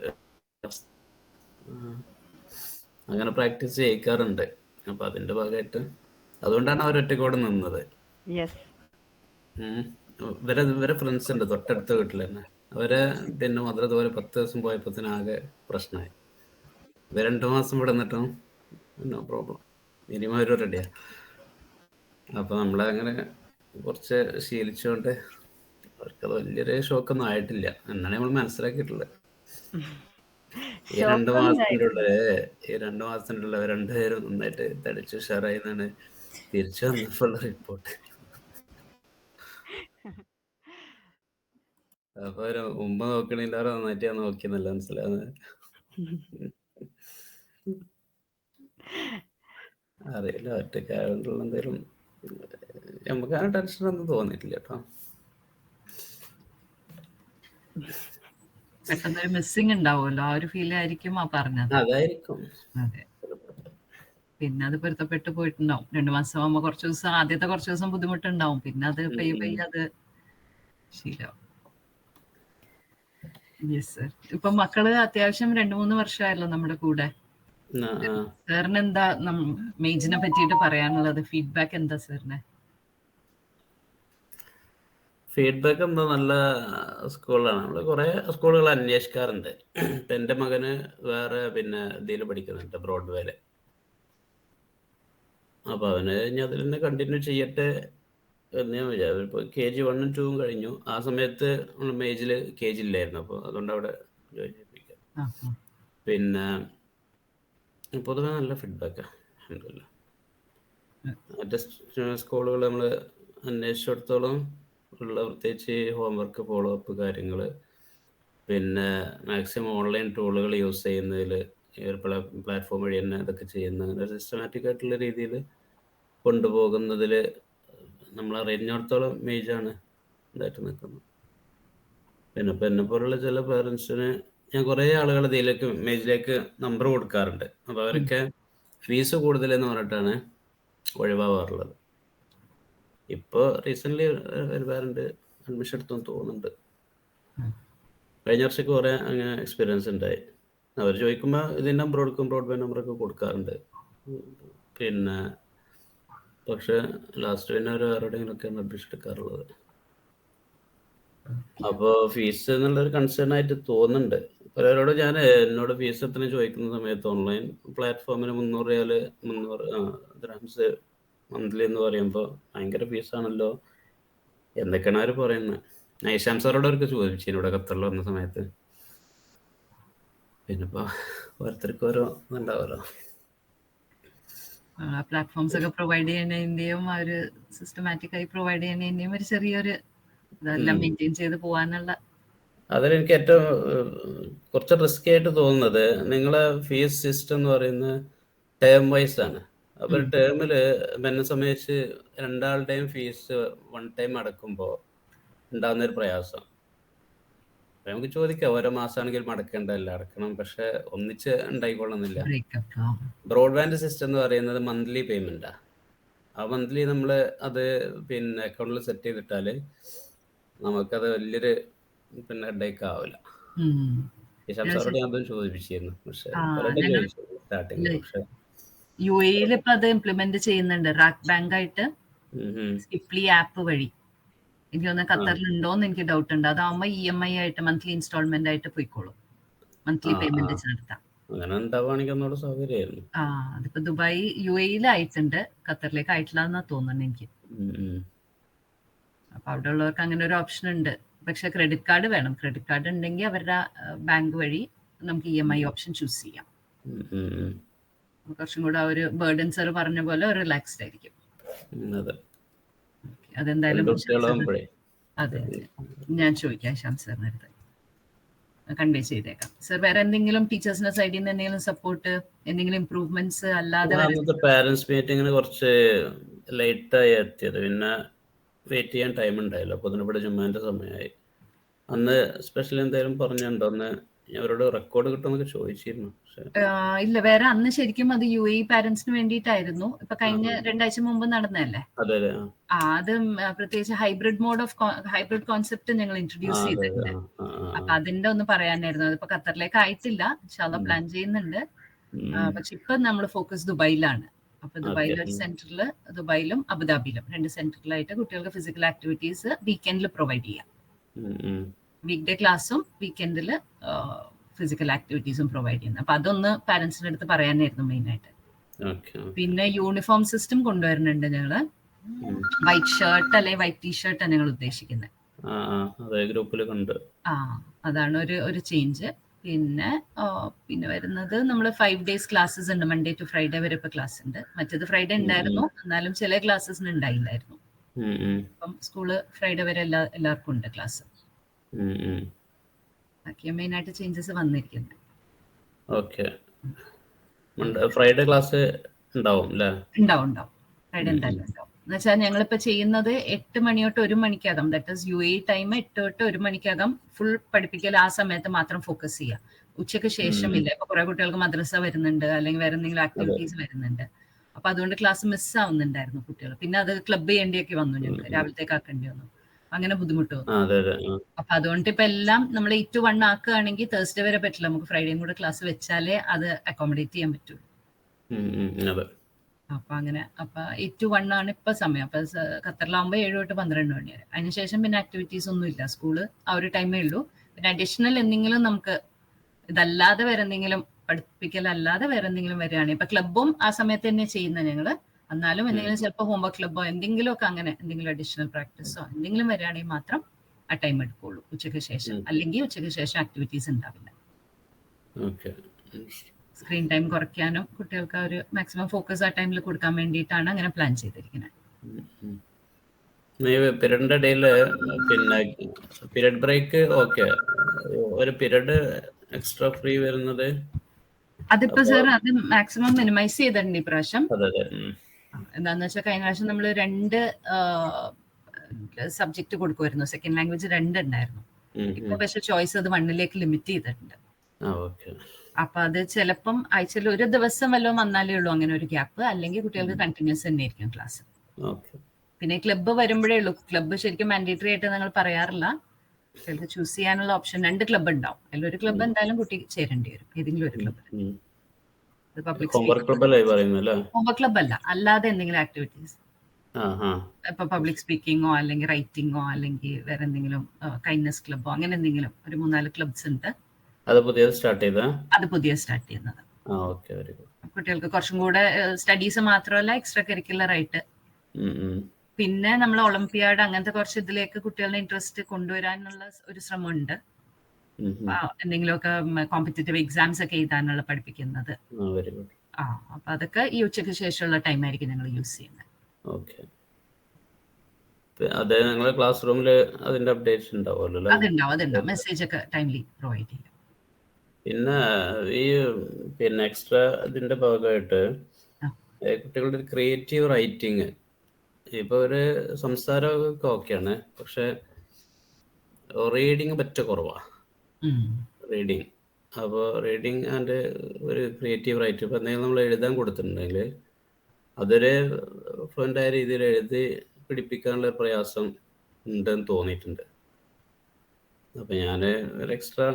അങ്ങനെ പ്രാക്ടീസ് ചെയ്യിക്കാറുണ്ട്. അപ്പൊ അതിന്റെ ഭാഗമായിട്ട് അതുകൊണ്ടാണ് അവർ ഒറ്റക്കോടെ നിന്നത്. യെസ്. ഇവരെ ഫ്രണ്ട്സ് ഉണ്ട് തൊട്ടടുത്ത വീട്ടിൽ തന്നെ. അവരെ പിന്നെ മധുര ഇതുപോലെ 10 ദിവസം പോയപ്പോഴത്തേനും ആകെ പ്രശ്നമായി. ഇവർ 2 മാസം ഇവിടെ നിന്നിട്ടും നോ പ്രോബ്ലം, മിനിമം ഒരു റെഡിയാ. അപ്പൊ നമ്മളങ്ങനെ കുറച്ച് ശീലിച്ചുകൊണ്ട് അവർക്കത് വലിയൊരു ഷോക്കൊന്നും ആയിട്ടില്ല എന്നാണ് നമ്മൾ മനസ്സിലാക്കിയിട്ടുള്ളത്. ഈ 2 മാസത്തിനുള്ള രണ്ടുപേരും നന്നായിട്ട് തടിച്ചു ഉഷാറായി എന്നാണ് തിരിച്ചു വന്നപ്പോൾ റിപ്പോർട്ട്. അപ്പൊ ഒരു മുമ്പ് നോക്കണില്ലാതെ നന്നായിട്ട് ഞാൻ നോക്കിയെന്നല്ല മനസ്സിലാവുന്നത്. അറിയില്ല, ഒറ്റക്കായതുകൊണ്ടുള്ള എന്തെങ്കിലും നമുക്ക് ആ ടെൻഷൻ ഒന്നും തോന്നിയിട്ടില്ല കേട്ടോ. പെട്ടെന്നൊരു മിസ്സിങ് ഉണ്ടാവുമല്ലോ, ആ ഒരു ഫീൽ ആയിരിക്കും ആ പറഞ്ഞത്. അതായിരിക്കും. അതെ. പിന്നെ അത് പൊരുത്തപ്പെട്ട് പോയിട്ടുണ്ടാവും. 2 മാസം ആകുമ്പോൾ കുറച്ച് ദിവസം, ആദ്യത്തെ കുറച്ച് ദിവസം ബുദ്ധിമുട്ടുണ്ടാവും, പിന്നെ അത് പയ്യെ അത് ശീലമാവും. Yes sir. ഇപ്പൊ മക്കള് അത്യാവശ്യം 2-3 വർഷമായല്ലോ നമ്മുടെ കൂടെ. സാറിന് എന്താ മേജിനെ പറ്റിയിട്ട് പറയാനുള്ളത്? ഫീഡ്ബാക്ക് എന്താ സാറിന്? ഫീഡ്ബാക്ക് എന്താ, നല്ല സ്കൂളാണ്. നമ്മൾ കുറെ സ്കൂളുകൾ അന്വേഷിക്കാറുണ്ട്. ഇപ്പം എൻ്റെ മകന് വേറെ പിന്നെ ഇതിൽ പഠിക്കുന്നുണ്ട്, ബ്രോഡ്വേയിൽ. അപ്പോൾ അവന് ഇനി അതിൽ തന്നെ കണ്ടിന്യൂ ചെയ്യട്ടെ എന്ന് ഞാൻ വിചാരിച്ചു. ഇപ്പോൾ KG 1 ഉം 2 ഉം കഴിഞ്ഞു. ആ സമയത്ത് നമ്മൾ മേജിൽ KG ഇല്ലായിരുന്നു, അപ്പോൾ അതുകൊണ്ട് അവിടെ ജോയിൻ ചെയ്യിപ്പിക്കാം. പിന്നെ പൊതുവെ നല്ല ഫീഡ്ബാക്കാണ്. അൽഹംദുലില്ലാ. മറ്റേ സ്കൂളുകൾ നമ്മൾ അന്വേഷിച്ചിടത്തോളം ഉള്ള പ്രത്യേകിച്ച് ഹോംവർക്ക്, ഫോളോ അപ്പ് കാര്യങ്ങൾ, പിന്നെ മാക്സിമം ഓൺലൈൻ ടൂളുകൾ യൂസ് ചെയ്യുന്നതിൽ, ഈ ഒരു പ്ലാറ്റ്ഫോം വഴി തന്നെ ഇതൊക്കെ ചെയ്യുന്ന സിസ്റ്റമാറ്റിക് ആയിട്ടുള്ള രീതിയിൽ കൊണ്ടുപോകുന്നതിൽ നമ്മൾ അറിഞ്ഞിടത്തോളം മേജാണ് ഇതായിട്ട് നിൽക്കുന്നത്. പിന്നെ ഇപ്പം എന്നെ പോലുള്ള ചില പേരൻസിന് ഞാൻ കുറേ ആളുകൾ ഇതിലേക്ക് മേജിലേക്ക് നമ്പർ കൊടുക്കാറുണ്ട്. അപ്പോൾ അവരൊക്കെ ഫീസ് കൂടുതലെന്ന് പറഞ്ഞിട്ടാണ് ഒഴിവാകാറുള്ളത്. ഇപ്പോൾ റീസെൻ്റ്ലി ഒരു പേരൻ്റ് അഡ്മിഷൻ എടുത്തെന്ന് തോന്നുന്നുണ്ട്. കഴിഞ്ഞ വർഷമൊക്കെ കുറേ അങ്ങനെ എക്സ്പീരിയൻസ് ഉണ്ടായി. അവർ ചോദിക്കുമ്പോൾ ഇതിൻ്റെ നമ്പർ കൊടുക്കും, ബ്രോഡ്ബാൻഡ് നമ്പറൊക്കെ കൊടുക്കാറുണ്ട്. പിന്നെ പക്ഷേ ലാസ്റ്റ് പിന്നെ ഒരു ആരുടെയെങ്കിലുമൊക്കെയാണ് അഡ്മിഷൻ എടുക്കാറുള്ളത്. അപ്പോൾ ഫീസ് എന്നുള്ളൊരു കൺസേൺ ആയിട്ട് തോന്നുന്നുണ്ട്. പലരോട് എന്നോട് ഫീസ് എത്ര ചോദിക്കുന്ന സമയത്ത് ഓൺലൈൻ പ്ലാറ്റ്ഫോമിന് 300 ദിർഹംസ് മന്ത്ലി എന്ന് പറയുമ്പോൾ ഭയങ്കര ഫീസാണല്ലോ എന്തൊക്കെയാണ് അവർ പറയുന്നത്. ഐഷാം സാറോട് അവർക്ക് ചോദിച്ചു ഇവിടെ ഖത്തറിൽ വന്ന സമയത്ത്. പിന്നെ ഇപ്പോൾ ഓരോരുത്തർക്ക് ഓരോ ഇതുണ്ടാവുമല്ലോ. പ്ലാറ്റ്ഫോംസ് ഒക്കെ പ്രൊവൈഡ് ചെയ്യുന്നതിൻ്റെയും ആ ഒരു സിസ്റ്റമാറ്റിക് ആയി പ്രൊവൈഡ് ചെയ്യുന്നതിൻ്റെയും ഒരു ചെറിയൊരു ഇതെല്ലാം മെയിൻറ്റെയിൻ ചെയ്ത് പോകാനുള്ള. അതിലെനിക്ക് ഏറ്റവും കുറച്ച് റിസ്കി ആയിട്ട് തോന്നുന്നത് നിങ്ങളെ ഫീസ് സിസ്റ്റം എന്ന് പറയുന്നത് ടേം വൈസ് ആണ്. അപ്പോൾ ടേമിൽ എന്നെ സംബന്ധിച്ച് രണ്ടാളുടെയും ഫീസ് 1 ടൈം അടക്കുമ്പോൾ ഉണ്ടാകുന്നൊരു പ്രയാസം. നമുക്ക് ചോദിക്കാം ഓരോ മാസമാണെങ്കിൽ അടക്കേണ്ടതല്ല, അടക്കണം, പക്ഷെ ഒന്നിച്ച് ഉണ്ടായിക്കൊള്ളുന്നില്ല. ബ്രോഡ്ബാൻഡ് സിസ്റ്റം എന്ന് പറയുന്നത് മന്ത്ലി പേയ്മെൻറ്റാണ്. ആ മന്ത്ലി നമ്മൾ അത് പിന്നെ അക്കൗണ്ടിൽ സെറ്റ് ചെയ്തിട്ടാൽ നമുക്കത് വലിയൊരു പിന്നെ ഹെഡേക്ക് ആവില്ല. ഇഷാം സാറോട് ഞാൻ ചോദിപ്പിച്ചിരുന്നു, പക്ഷെ സ്റ്റാർട്ടിങ്. പക്ഷെ UAE ഇപ്പൊ അത് ഇംപ്ലിമെന്റ് ചെയ്യുന്നുണ്ട് റാക്ക് ബാങ്ക് ആയിട്ട്, സ്കിപ്ലി ആപ്പ് വഴി. എനിക്ക് തോന്നുന്നു ഖത്തറിൽ ഉണ്ടോന്ന് എനിക്ക് ഡൗട്ട് ഉണ്ട്. അതാവുമ്പോൾ EMI ആയിട്ട് മന്ത്ലി ഇൻസ്റ്റാൾമെന്റ് ആയിട്ട് പോയിക്കോളും, മന്ത്ലി പേയ്മെന്റ് നടത്താം. അങ്ങനെ ഉണ്ടാവുകയാണെങ്കിൽ ഒന്നുകൂടെ സൗകര്യമായിരുന്നു. അതിപ്പോ ദുബായ് UAE ആയിട്ടുണ്ട്, ഖത്തറിലേക്ക് ആയിട്ടില്ല എന്നാ തോന്നുന്നു എനിക്ക്. അപ്പൊ അവിടെ ഉള്ളവർക്ക് അങ്ങനെ ഒരു ഓപ്ഷൻ ഉണ്ട്. പക്ഷെ ക്രെഡിറ്റ് കാർഡ് വേണം. ക്രെഡിറ്റ് കാർഡ് ഉണ്ടെങ്കിൽ അവരുടെ ബാങ്ക് വഴി നമുക്ക് EMI ഓപ്ഷൻ ചൂസ് ചെയ്യാം. കുറച്ചും കൂടെ ഒരു ബേർഡൻ സർ പറഞ്ഞ പോലെ ഒരു റിലാക്സ്ഡ് ആയിരിക്കും. അതെന്തായാലും അതെ, ഞാൻ ചോദിക്കാം ശ്യാം സാറിന് അടുത്ത് കൺവേ ചെയ്തേക്കാം. സർ വേറെ എന്തെങ്കിലും ടീച്ചേഴ്സിന്റെ സൈഡിൽ നിന്ന് എന്തെങ്കിലും സപ്പോർട്ട്, എന്തെങ്കിലും ഇംപ്രൂവ്മെന്റ്സ് അല്ലാതെ? പാരന്റ്സ് മീറ്റിങ്ങിന് കുറച്ച് ലേറ്റായി എത്തിയത്, പിന്നെ വെയിറ്റ് ചെയ്യാൻ ടൈം ഉണ്ടായില്ല. അപ്പോൾ അതിനിവിടെ ജുമാൻ്റെ സമയമായി. അന്ന് സ്പെഷ്യൽ എന്തെങ്കിലും പറഞ്ഞിട്ടുണ്ടോ? അന്ന് അവരോട് റെക്കോർഡ് കിട്ടുമെന്നൊക്കെ ചോദിച്ചിരുന്നു. ഇല്ല, വേറെ അന്ന് ശരിക്കും അത് UAE പാരന്റ്സിന് വേണ്ടിയിട്ടായിരുന്നു. ഇപ്പൊ കഴിഞ്ഞ 2 ആഴ്ച മുമ്പ് നടന്നതല്ലേ. അത് പ്രത്യേകിച്ച് ഹൈബ്രിഡ് കോൺസെപ്റ്റ് ഞങ്ങൾ ഇൻട്രൊഡ്യൂസ് ചെയ്തിട്ടുണ്ട്. അപ്പൊ അതിന്റെ ഒന്ന് പറയാനായിരുന്നു. അതിപ്പോ ഖത്തറിലേക്ക് ആയിട്ടില്ല, ഇൻഷാല്ലാ പ്ലാൻ ചെയ്യുന്നുണ്ട്. പക്ഷെ ഇപ്പൊ നമ്മൾ ഫോക്കസ് ദുബായിലാണ്. അപ്പൊ ദുബായിലെ ഒരു സെന്ററിൽ, ദുബായിലും അബുദാബിയിലും 2 സെന്ററിലായിട്ട് കുട്ടികൾക്ക് ഫിസിക്കൽ ആക്ടിവിറ്റീസ് വീക്കെൻഡിൽ പ്രൊവൈഡ് ചെയ്യാം. വീക്ക് ഡേ ക്ലാസ്സും വീക്കെൻഡിൽ ഫിസിക്കൽ ആക്ടിവിറ്റീസും പ്രൊവൈഡ് ചെയ്യുന്നത്. അപ്പൊ അതൊന്ന് പാരന്റ്സിന്റെ അടുത്ത് പറയാനായിരുന്നു മെയിനായിട്ട്. പിന്നെ യൂണിഫോം സിസ്റ്റം കൊണ്ടുവരുന്നുണ്ട് ഞങ്ങള്. വൈറ്റ് ഷർട്ട് അല്ലെങ്കിൽ വൈറ്റ് ടീഷർട്ടാണ് ഞങ്ങൾ ഉദ്ദേശിക്കുന്നത്. അതാണ് ഒരു ചേഞ്ച്. പിന്നെ വരുന്നത് നമ്മൾ 5 days ക്ലാസ്സസ് ഉണ്ട്. മൺഡേ ടു ഫ്രൈഡേ വരെ ഇപ്പൊ ക്ലാസ് ഉണ്ട്. മറ്റേത് ഫ്രൈഡേ ഉണ്ടായിരുന്നു, എന്നാലും ചില ക്ലാസ്സസിന് ഉണ്ടായില്ലായിരുന്നു. അപ്പം സ്കൂള് ഫ്രൈഡേ വരെ എല്ലാവർക്കും ഉണ്ട് ക്ലാസ്. മെയിൻ ആയിട്ട് ചേഞ്ചസ് വന്നിരിക്കുന്നത്. ഫ്രൈഡേ ക്ലാസ് ഉണ്ടാവും. ഫ്രൈഡേ എന്തായാലും ഉണ്ടാവും. എന്നുവെച്ചാൽ ഞങ്ങളിപ്പോ ചെയ്യുന്നത് 8 മണി തൊട്ട് 1 മണിക്കകം, ദാറ്റ് ഈസ് UAE ടൈം 8 തൊട്ട് 1 മണിക്കകം ഫുൾ പഠിപ്പിക്കൽ. ആ സമയത്ത് മാത്രം ഫോക്കസ് ചെയ്യാം. ഉച്ചക്ക് ശേഷമില്ല. ഇപ്പൊ കുറെ കുട്ടികൾക്ക് മദ്രസ വരുന്നുണ്ട്, അല്ലെങ്കിൽ വേറെ എന്തെങ്കിലും ആക്ടിവിറ്റീസ് വരുന്നുണ്ട്. അപ്പൊ അതുകൊണ്ട് ക്ലാസ് മിസ് ആവുന്നുണ്ടായിരുന്നു കുട്ടികൾ. പിന്നെ അത് ക്ലബ് ചെയ്യേണ്ടിയൊക്കെ വന്നു, ഞങ്ങൾക്ക് രാവിലത്തേക്ക് ആക്കേണ്ടി വന്നു. അങ്ങനെ ബുദ്ധിമുട്ട് വന്നു. അപ്പൊ അതുകൊണ്ട് ഇപ്പൊ എല്ലാം നമ്മൾ 8 to 1 ആക്കുകയാണെങ്കിൽ തേഴ്സ്ഡേ വരെ പറ്റില്ല. നമുക്ക് ഫ്രൈഡേയും കൂടെ ക്ലാസ് വെച്ചാലേ അത് അക്കോമഡേറ്റ് ചെയ്യാൻ പറ്റുള്ളൂ. അപ്പൊ 8 to 1 ആണ് ഇപ്പൊ സമയം. അപ്പൊ ഖത്തറിലാവുമ്പോൾ 7 തൊട്ട് 12 മണി വരെ. അതിനുശേഷം പിന്നെ ആക്ടിവിറ്റീസ് ഒന്നും ഇല്ല. സ്കൂള് ആ ഒരു ടൈമേ ഉള്ളൂ. പിന്നെ അഡീഷണൽ എന്തെങ്കിലും നമുക്ക് ഇതല്ലാതെ വേറെ എന്തെങ്കിലും പഠിപ്പിക്കലല്ലാതെ വേറെ എന്തെങ്കിലും വരികയാണെങ്കിൽ, ഇപ്പൊ ക്ലബും ആ സമയത്ത് തന്നെ ചെയ്യുന്ന ഞങ്ങള്. എന്നാലും എന്തെങ്കിലും ചിലപ്പോൾ ഹോംവർക്ക് ക്ലബോ എന്തെങ്കിലും ഒക്കെ അങ്ങനെ എന്തെങ്കിലും അഡീഷണൽ പ്രാക്ടീസോ എന്തെങ്കിലും വരികയാണെങ്കിൽ മാത്രം ആ ടൈം എടുക്കുള്ളൂ ഉച്ചയ്ക്ക് ശേഷം. അല്ലെങ്കിൽ ഉച്ചയ്ക്ക് ശേഷം ആക്ടിവിറ്റീസ് ഉണ്ടാവില്ല. സ്ക്രീൻ ടൈം കുറയ്ക്കാനും കുട്ടികൾക്ക് ഒരു മാക്സിമം ഫോക്കസ് ആ ടൈമിൽ കൊടുക്കാൻ വേണ്ടിയിട്ടാണ് അങ്ങനെ പ്ലാൻ ചെയ്തിരിക്കുന്നത്. പീരീഡിന്റെ ഇടയില് പിന്നെ പീരീഡ് ബ്രേക്ക് ഒരു പീരീഡ് എക്സ്ട്രാ ഫ്രീ വരുന്നത് അതിപ്പോ സാർ അത് മാക്സിമം മിനിമൈസ് ചെയ്തിട്ടുണ്ട് ഇപ്രാവശ്യം. എന്താന്ന് വെച്ചാൽ കഴിഞ്ഞ പ്രാവശ്യം നമ്മൾ 2 സബ്ജക്ട് കൊടുക്കുമായിരുന്നു. സെക്കൻഡ് ലാംഗ്വേജ് 2 ഉണ്ടായിരുന്നു. ഇപ്പൊ പക്ഷെ ചോയ്സ് അത് 1ലേക്ക് ലിമിറ്റ് ചെയ്തിട്ടുണ്ട്. അപ്പൊ അത് ചിലപ്പം ആഴ്ചയിൽ ഒരു ദിവസം വല്ലതും വന്നാലേ ഉള്ളൂ അങ്ങനെ ഒരു ഗ്യാപ്പ്. അല്ലെങ്കിൽ കുട്ടികൾക്ക് കണ്ടിന്യൂസ് തന്നെ ആയിരിക്കും ക്ലാസ്. പിന്നെ ക്ലബ്ബ് വരുമ്പോഴേ ഉള്ളൂ. ക്ലബ്ബ് ശരിക്കും മാൻഡേറ്ററി ആയിട്ട് ഞങ്ങൾ പറയാറില്ല. കുട്ടികൾക്ക് ചൂസ് ചെയ്യാനുള്ള ഓപ്ഷൻ 2 ക്ലബ്ബ് ഉണ്ടാവും. അതിലൊരു ക്ലബ്ബ് എന്തായാലും കുട്ടി ചേരേണ്ടി വരും, ഏതെങ്കിലും ഒരു ക്ലബ്ബ്. ഹോംവർക്ക് ക്ലബ്ബ് അല്ല, അല്ലാതെ എന്തെങ്കിലും ആക്ടിവിറ്റീസ്. ഇപ്പൊ പബ്ലിക് സ്പീക്കിങ്ങോ അല്ലെങ്കിൽ റൈറ്റിങ്ങോ അല്ലെങ്കിൽ വേറെ എന്തെങ്കിലും കൈൻഡ്നസ് ക്ലബ്ബോ അങ്ങനെ എന്തെങ്കിലും ഒരു 3-4 ക്ലബ്സ് ഉണ്ട്. അത് പുതിയ സ്റ്റാർട്ട് ചെയ്യുന്നത്. കുട്ടികൾക്ക് കുറച്ചും കൂടെ സ്റ്റഡീസ് മാത്രമല്ല എക്സ്ട്രാ കരിക്കുലർ ആയിട്ട്. പിന്നെ നമ്മൾ ഒളിമ്പിയാഡ് അങ്ങനത്തെ കുറച്ച് ഇതിലേക്ക് കുട്ടികളുടെ ഇൻട്രസ്റ്റ് കൊണ്ടുവരാനുള്ള ഒരു ശ്രമമുണ്ട്. എന്തെങ്കിലുമൊക്കെ കോമ്പറ്റേറ്റീവ് എക്സാംസ് ഒക്കെ എഴുതാനുള്ള പഠിപ്പിക്കുന്നത്. അപ്പൊ അതൊക്കെ ഈ ഉച്ചയ്ക്ക് ശേഷമുള്ള ടൈം ആയിരിക്കും ഞങ്ങൾ യൂസ് ചെയ്യുന്നത്. ക്ലാസ് റൂമിൽ അതിന്റെ അപ്ഡേറ്റ്സ് ഉണ്ടാവുമല്ലോ? അതുണ്ടാവും. മെസ്സേജ് ഒക്കെ ടൈംലി പ്രൊവൈഡ് ചെയ്യും. പിന്നെ എക്സ്ട്രാ ഇതിന്റെ ഭാഗമായിട്ട് കുട്ടികളുടെ ക്രിയേറ്റീവ് റൈറ്റിംഗ്, ഇപ്പൊ ഒരു സംസാരമൊക്കെ ഓക്കെയാണ്, പക്ഷെ റീഡിങ് പറ്റ കുറവാ. അപ്പോൾ റീഡിങ് ആൻഡ് ഒരു ക്രിയേറ്റീവ് റൈറ്റിംഗ് ഇപ്പൊ എന്തെങ്കിലും നമ്മൾ എഴുതാൻ കൊടുത്തിട്ടുണ്ടെങ്കിൽ അതൊരു ഫ്ലുവൻ്റ് ആയ രീതിയിൽ എഴുതി പിടിപ്പിക്കാനുള്ള പ്രയാസം ഉണ്ടെന്ന് തോന്നിയിട്ടുണ്ട്. അപ്പൊ ഞാൻ ഒരു എക്സ്ട്രാ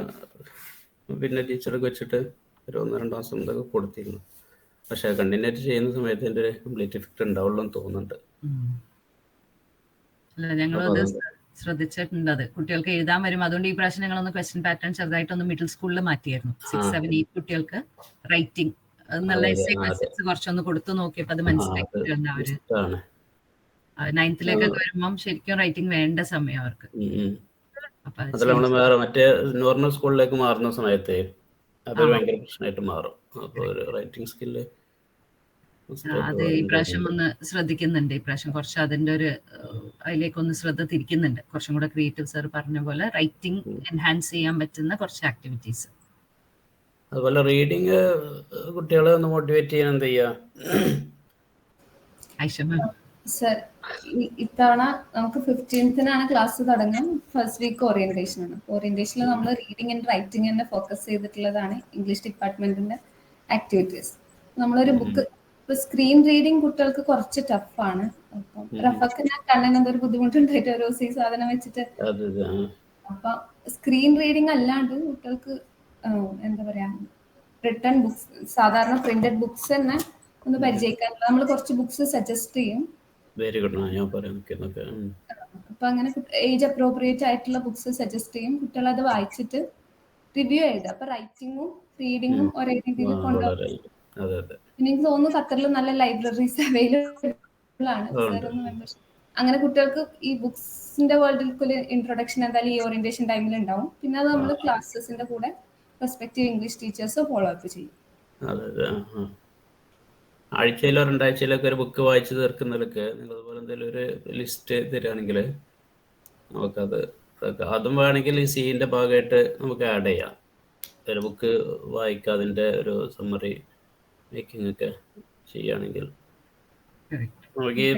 പിന്നെ ടീച്ചറൊക്കെ വെച്ചിട്ട് ഒരു 1-2 മാസം ഇതൊക്കെ കൊടുത്തിരുന്നു. പക്ഷെ കണ്ടിന്യൂറ്റ് ചെയ്യുന്ന സമയത്ത് എൻ്റെ കംപ്ലീറ്റ് എഫക്റ്റ് ഉണ്ടാവുള്ളൂ എന്ന് തോന്നുന്നുണ്ട്. ഞങ്ങളത് ശ്രദ്ധിച്ചിട്ടുണ്ട്. അത് കുട്ടികൾക്ക് എഴുതാൻ വരും. അതുകൊണ്ട് ഈ പ്രാവശ്യം ഞങ്ങളൊന്ന് ക്വസ്റ്റ്യൻ പാറ്റേൺ ചെറുതായിട്ടൊന്ന് മിഡിൽ സ്കൂളിൽ മാറ്റിയായിരുന്നു. 6, 7, 8 കുട്ടികൾക്ക് റൈറ്റിംഗ് എന്നുള്ള എസ്സേ ക്വസ്റ്റ്യൻസ് കുറച്ചൊന്ന് കൊടുത്തു നോക്കിയപ്പോൾ അത് മനസ്സിലാക്കിയിട്ടുണ്ട് അവര്. 9th വരുമ്പം ശരിക്കും റൈറ്റിംഗ് വേണ്ട സമയം അവർക്ക്. അതിൽ നമ്മൾ വേറെ മറ്റേ നോർമൽ സ്കൂളിലേക്ക് മാറുന്ന സമയത്ത് അതൊരു ഭയങ്കര പ്രശ്നമായിട്ട് മാറും. അപ്പോൾ ഒരു റൈറ്റിംഗ് സ്കില്ല് അത് ഈ പ്രാവശ്യം ഒന്ന് ശ്രദ്ധിക്കുന്നുണ്ട്. ഈ പ്രാവശ്യം കുറച്ച് അതിന്റെ ഒരു അതിലേക്കൊന്ന് ശ്രദ്ധ തിരിക്കുന്നുണ്ട്. കുറച്ചും കൂടെ ക്രിയേറ്റീവ് സാർ പറഞ്ഞ പോലെ റൈറ്റിംഗ് എൻഹാൻസ് ചെയ്യാൻ പറ്റുന്ന കുറച്ച് ആക്ടിവിറ്റീസ്. അതുപോലെ റീഡിങ് കുട്ടികളെ ഒന്ന് മോട്ടിവേറ്റ് ചെയ്യാൻ എന്ത് ചെയ്യാ? സർ, ഇത്തവണ നമുക്ക് 15th ക്ലാസ് തുടങ്ങാം. ഫസ്റ്റ് വീക്ക് ഓറിയന്റേഷൻ ആണ്. ഓറിയന്റേഷനിൽ നമ്മൾ റീഡിങ് ആൻഡ് റൈറ്റിംഗ് തന്നെ ഫോക്കസ് ചെയ്തിട്ടുള്ളതാണ് ഇംഗ്ലീഷ് ഡിപ്പാർട്ട്മെന്റിന്റെ ആക്ടിവിറ്റീസ്. നമ്മളൊരു ബുക്ക് ഇപ്പൊ സ്ക്രീൻ റീഡിങ് കുട്ടികൾക്ക് കുറച്ച് ടഫാണ്. അപ്പം റഫക്ക് ഞാൻ കണ്ണിനെന്തൊരു ബുദ്ധിമുട്ടുണ്ടായിട്ട് ഓരോ സാധനം വെച്ചിട്ട്. അപ്പൊ സ്ക്രീൻ റീഡിങ് അല്ലാണ്ട് കുട്ടികൾക്ക് എന്താ പറയാ റിട്ടൺ ബുക്സ്, സാധാരണ പ്രിന്റഡ് ബുക്സ് തന്നെ ഒന്ന് പരിചയിക്കാനുള്ള നമ്മൾ കുറച്ച് ബുക്സ് സജസ്റ്റ് ചെയ്യും. Very good. ഞാൻ പറയാം. അപ്പൊ അങ്ങനെ ഏജ് അപ്രോപ്രിയേറ്റ് ആയിട്ടുള്ള ബുക്സ് സജസ്റ്റ് ചെയ്യും. കുട്ടികൾ അത് വായിച്ചിട്ട് റിവ്യൂ എഴുതുക. അപ്പൊ റൈറ്റിങ്ങും റീഡിങ്ങും ഒരേ രീതിയിൽ കൊണ്ടുപോകും. പിന്നെ എനിക്ക് തോന്നുന്നു ഖത്തറിൽ നല്ല ലൈബ്രറീസ് അവൈലബിൾ ആണ്. അങ്ങനെ കുട്ടികൾക്ക് ഈ ബുക്സിന്റെ വേൾഡിലേക്ക് ഒരു ഇൻട്രൊഡക്ഷൻ എന്തായാലും ഈ ഓറിയന്റേഷൻ ടൈമിൽ ഉണ്ടാവും. പിന്നെ അത് നമ്മൾ ക്ലാസ്സസിന്റെ കൂടെ respective English teachers follow up ചെയ്യും. ആഴ്ചയിലോ 2 ആഴ്ചയിലൊക്കെ ഒരു ബുക്ക് വായിച്ചു തീർക്കുന്നതൊക്കെ നിങ്ങൾ അതുപോലെ എന്തെങ്കിലും ഒരു ലിസ്റ്റ് തരികയാണെങ്കിൽ നമുക്കത് അതും വേണമെങ്കിൽ ഈ സീൻ്റെ ഭാഗമായിട്ട് നമുക്ക് ആഡ് ചെയ്യാം. ഒരു ബുക്ക് വായിക്കുക, അതിൻ്റെ ഒരു സമ്മറി മേക്കിംഗ് ഒക്കെ ചെയ്യുകയാണെങ്കിൽ നമുക്ക് ഈ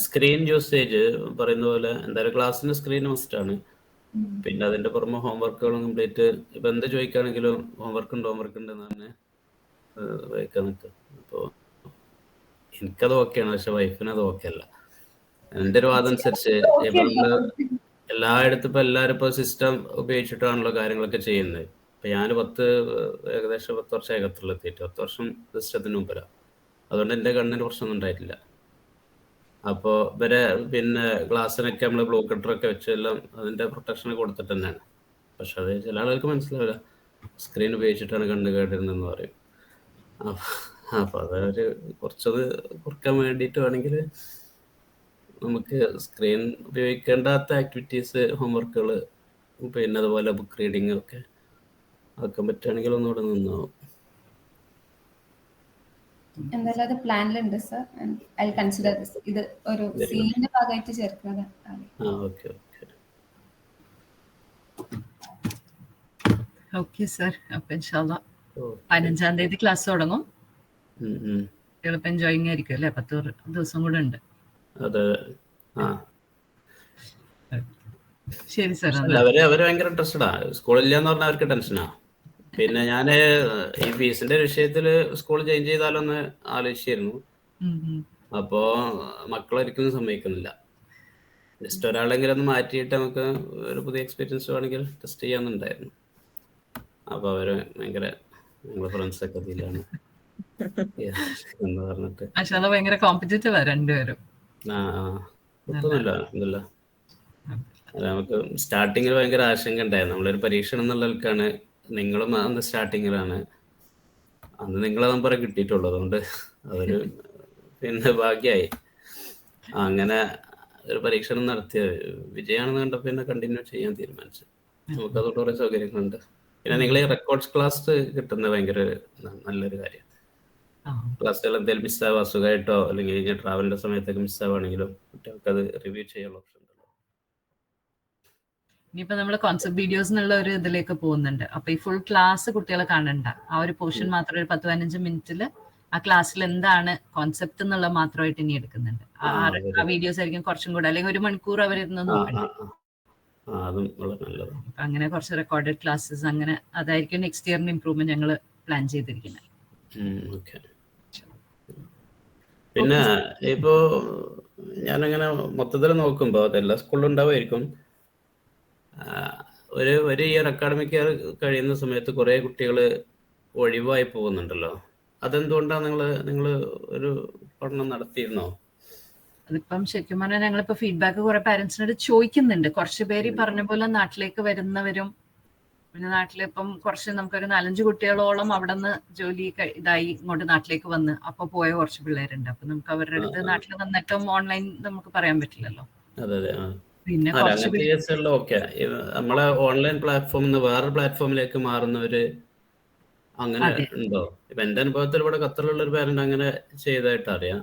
സ്ക്രീൻ യൂസേജ് പറയുന്ന പോലെ എന്തായാലും ക്ലാസ്സിന് സ്ക്രീൻ മസ്റ്റാണ്. പിന്നെ അതിൻ്റെ പുറമെ ഹോംവർക്കുകളും കംപ്ലീറ്റ് ഇപ്പം എന്ത് ചോദിക്കുകയാണെങ്കിലും ഹോംവർക്ക് ഉണ്ടെന്ന് തന്നെ വായിക്കാൻ നിൽക്കുക. അപ്പോൾ എനിക്കത് ഓക്കെയാണ്, പക്ഷെ വൈഫിന് അത് ഓക്കെ അല്ല. എൻ്റെ ഒരു വാദം അനുസരിച്ച് ഇപ്പം നമ്മൾ എല്ലായിടത്തും ഇപ്പം എല്ലാവരും ഇപ്പോൾ സിസ്റ്റം ഉപയോഗിച്ചിട്ടാണല്ലോ കാര്യങ്ങളൊക്കെ ചെയ്യുന്നത്. ഇപ്പം ഞാൻ ഏകദേശം 10 വർഷം ഏകത്തിലെത്തിയിട്ട് 10 വർഷം സിസ്റ്റത്തിന് മുമ്പിലാണ്. അതുകൊണ്ട് എൻ്റെ കണ്ണിന് പ്രശ്നമൊന്നും ഉണ്ടായിട്ടില്ല. അപ്പോൾ ഇവരെ പിന്നെ ഗ്ലാസ്സിനൊക്കെ നമ്മൾ ബ്ലൂ കട്ടറൊക്കെ വെച്ച് എല്ലാം അതിൻ്റെ പ്രൊട്ടക്ഷൻ കൊടുത്തിട്ട് തന്നെയാണ്. പക്ഷെ അത് ചില ആളുകൾക്ക് മനസ്സിലാവില്ല, സ്ക്രീൻ ഉപയോഗിച്ചിട്ടാണ് കണ്ണ് കേട്ടിരുന്നതെന്ന് പറയും. അപ്പോൾ അതൊരു കുറച്ചത് കുറക്കാൻ വേണ്ടിയിട്ട് വേണമെങ്കിൽ നമുക്ക് സ്ക്രീൻ ഉപയോഗിക്കേണ്ടാത്ത ആക്ടിവിറ്റീസ്, ഹോംവർക്കുകൾ, പിന്നെ അതുപോലെ ബുക്ക് റീഡിങ് ഒക്കെ ആക്കാൻ പറ്റുകയാണെങ്കിൽ ഒന്നുകൂടെ നന്നാവും. എന്തായാലും അത് പ്ലാനിലുണ്ട് സർ. I consider this. ഇത് ഒരു സീനിന്റെ ഭാഗമായിട്ട് ചേർക്കുന്നത്. Okay sir. അപ്പൊ ഇൻഷാല്ലാ 15-ാം തീയതി ക്ലാസ് തുടങ്ങും. കുട്ടികളിപ്പോ എൻജോയിങ് ആയിരിക്കും അല്ലേ? 10 ദിവസം കൂടെ ഉണ്ട്. ശരി സർ. അവര് ഭയങ്കര ഇൻട്രസ്റ്റഡാ. സ്കൂളില്ലാന്ന് പറഞ്ഞാൽ അവർക്ക് ടെൻഷനാ. പിന്നെ ഞാൻ ഈ ഫീസിന്റെ വിഷയത്തിൽ സ്കൂൾ ചേഞ്ച് ചെയ്താലൊന്ന് ആലോചിച്ചിരുന്നു. അപ്പോ മക്കളൊരിക്കലും സമ്മതിക്കുന്നില്ല. ജസ്റ്റ് ഒരാളെങ്കിലും ഒന്ന് മാറ്റിയിട്ട് നമുക്ക് ഒരു പുതിയ എക്സ്പീരിയൻസ് വേണമെങ്കിൽ ടെസ്റ്റ് ചെയ്യാന്നുണ്ടായിരുന്നു. അപ്പൊ അവര് ഭയങ്കര ഞങ്ങളെ ഫ്രണ്ട്സൊക്കെ ഇതിലാണ് എന്ന് പറഞ്ഞിട്ട് ഭയങ്കര കോമ്പറ്റീറ്റീവ് രണ്ടുപേരും. ഒന്നുമില്ല. നമുക്ക് സ്റ്റാർട്ടിങ്ങിൽ ഭയങ്കര ആശങ്ക ഉണ്ടായിരുന്നു. നമ്മളൊരു പരീക്ഷണം എന്നുള്ളവർക്കാണ്. നിങ്ങളും അന്ന് സ്റ്റാർട്ടിങ്ങിലാണ്. അന്ന് നിങ്ങളെ നമ്പർ കിട്ടിയിട്ടുള്ളൂ. അതുകൊണ്ട് അതൊരു പിന്നെ ഭാഗ്യമായി. അങ്ങനെ ഒരു പരീക്ഷണം നടത്തിയത് വിജയമാണെന്ന് കണ്ടപ്പോൾ പിന്നെ കണ്ടിന്യൂ ചെയ്യാൻ തീരുമാനിച്ചു. നമുക്കതോട് കുറേ സൗകര്യങ്ങളുണ്ട്. പിന്നെ നിങ്ങൾ ഈ റെക്കോർഡ്സ് ക്ലാസ് കിട്ടുന്നത് ഭയങ്കര നല്ലൊരു കാര്യമാണ്. ക്ലാസ്സുകൾ എന്തെങ്കിലും മിസ്സാവുക, അസുഖമായിട്ടോ അല്ലെങ്കിൽ ട്രാവലിൻ്റെ സമയത്തൊക്കെ മിസ്സാവുകയാണെങ്കിലും കുട്ടികൾക്ക് അത് റിവ്യൂ ചെയ്യാനുള്ള ഓപ്ഷൻ ഉണ്ടല്ലോ. ഇനിയിപ്പോ നമ്മൾ കോൺസെപ്റ്റ് വീഡിയോസ് എന്നുള്ള ഒരു ഇതിലേക്ക് പോകുന്നുണ്ട്. അപ്പൊ ഈ ഫുൾ ക്ലാസ് കുട്ടികളെ കാണണ്ട. ആ ഒരു പോർഷൻ മാത്രം ഒരു 10-15 മിനിറ്റിൽ ആ ക്ലാസ്സിൽ എന്താണ് കോൺസെപ്റ്റ് എന്നുള്ളത് മാത്രമായിട്ട് ഇനി എടുക്കുന്നുണ്ട്. ആ വീഡിയോസ് ആയിരിക്കും കുറച്ചും കൂടെ, അല്ലെങ്കിൽ 1 മണിക്കൂർ അവരിരുന്ന് നോക്കണം. അങ്ങനെ കുറച്ച് റെക്കോർഡഡ് ക്ലാസ്സസ്, അങ്ങനെ അതായിരിക്കും നെക്സ്റ്റ് ഇയറിന് ഇംപ്രൂവ്മെന്റ് ഞങ്ങൾ പ്ലാൻ ചെയ്തിരിക്കുന്നത്. പിന്നെ ഇപ്പോ ഞാനങ്ങനെ മൊത്തത്തിൽ നോക്കുമ്പോൾ അതെല്ലാ സ്കൂളിലും ഉണ്ടാവുമായിരിക്കും. ഒരു ഇയർ അക്കാഡമിക് ഇയർ കഴിയുന്ന സമയത്ത് കുറേ കുട്ടികൾ ഒഴിവായി പോകുന്നുണ്ടല്ലോ. അതെന്തുകൊണ്ടാണ് നിങ്ങൾ ഒരു പഠനം നടത്തിയിരുന്നോ? അതിപ്പം ശരിക്കും പറഞ്ഞാൽ ഞങ്ങളിപ്പോ ഫീഡ്ബാക്ക് കുറെ പാരന്റ്സിനോട് ചോദിക്കുന്നുണ്ട്. കുറച്ച് പേര് പറഞ്ഞ പോലെ നാട്ടിലേക്ക് വരുന്നവരും, പിന്നെ നാട്ടിലിപ്പം കുറച്ച് നമുക്കൊരു 4-5 കുട്ടികളോളം അവിടെ നിന്ന് ജോലി ഇതായി ഇങ്ങോട്ട് നാട്ടിലേക്ക് വന്ന് അപ്പൊ പോയ കുറച്ച് പിള്ളേരുണ്ട്. അപ്പൊ നമുക്ക് അവരുടെ അടുത്ത് നാട്ടിൽ വന്നിട്ടും ഓൺലൈൻ നമുക്ക് പറയാൻ പറ്റില്ലല്ലോ. പിന്നെ നമ്മളെ ഓൺലൈൻ പ്ലാറ്റ്ഫോമിൽ നിന്ന് വേറെ പ്ലാറ്റ്ഫോമിലേക്ക് മാറുന്നവര് അങ്ങനെ ഉണ്ടോ? ഇപ്പൊ എന്റെ അനുഭവത്തിൽ ഇവിടെ ഖത്തറിലുള്ള ഒരു പാരന്റ് അങ്ങനെ ചെയ്തതായിട്ട് അറിയാം.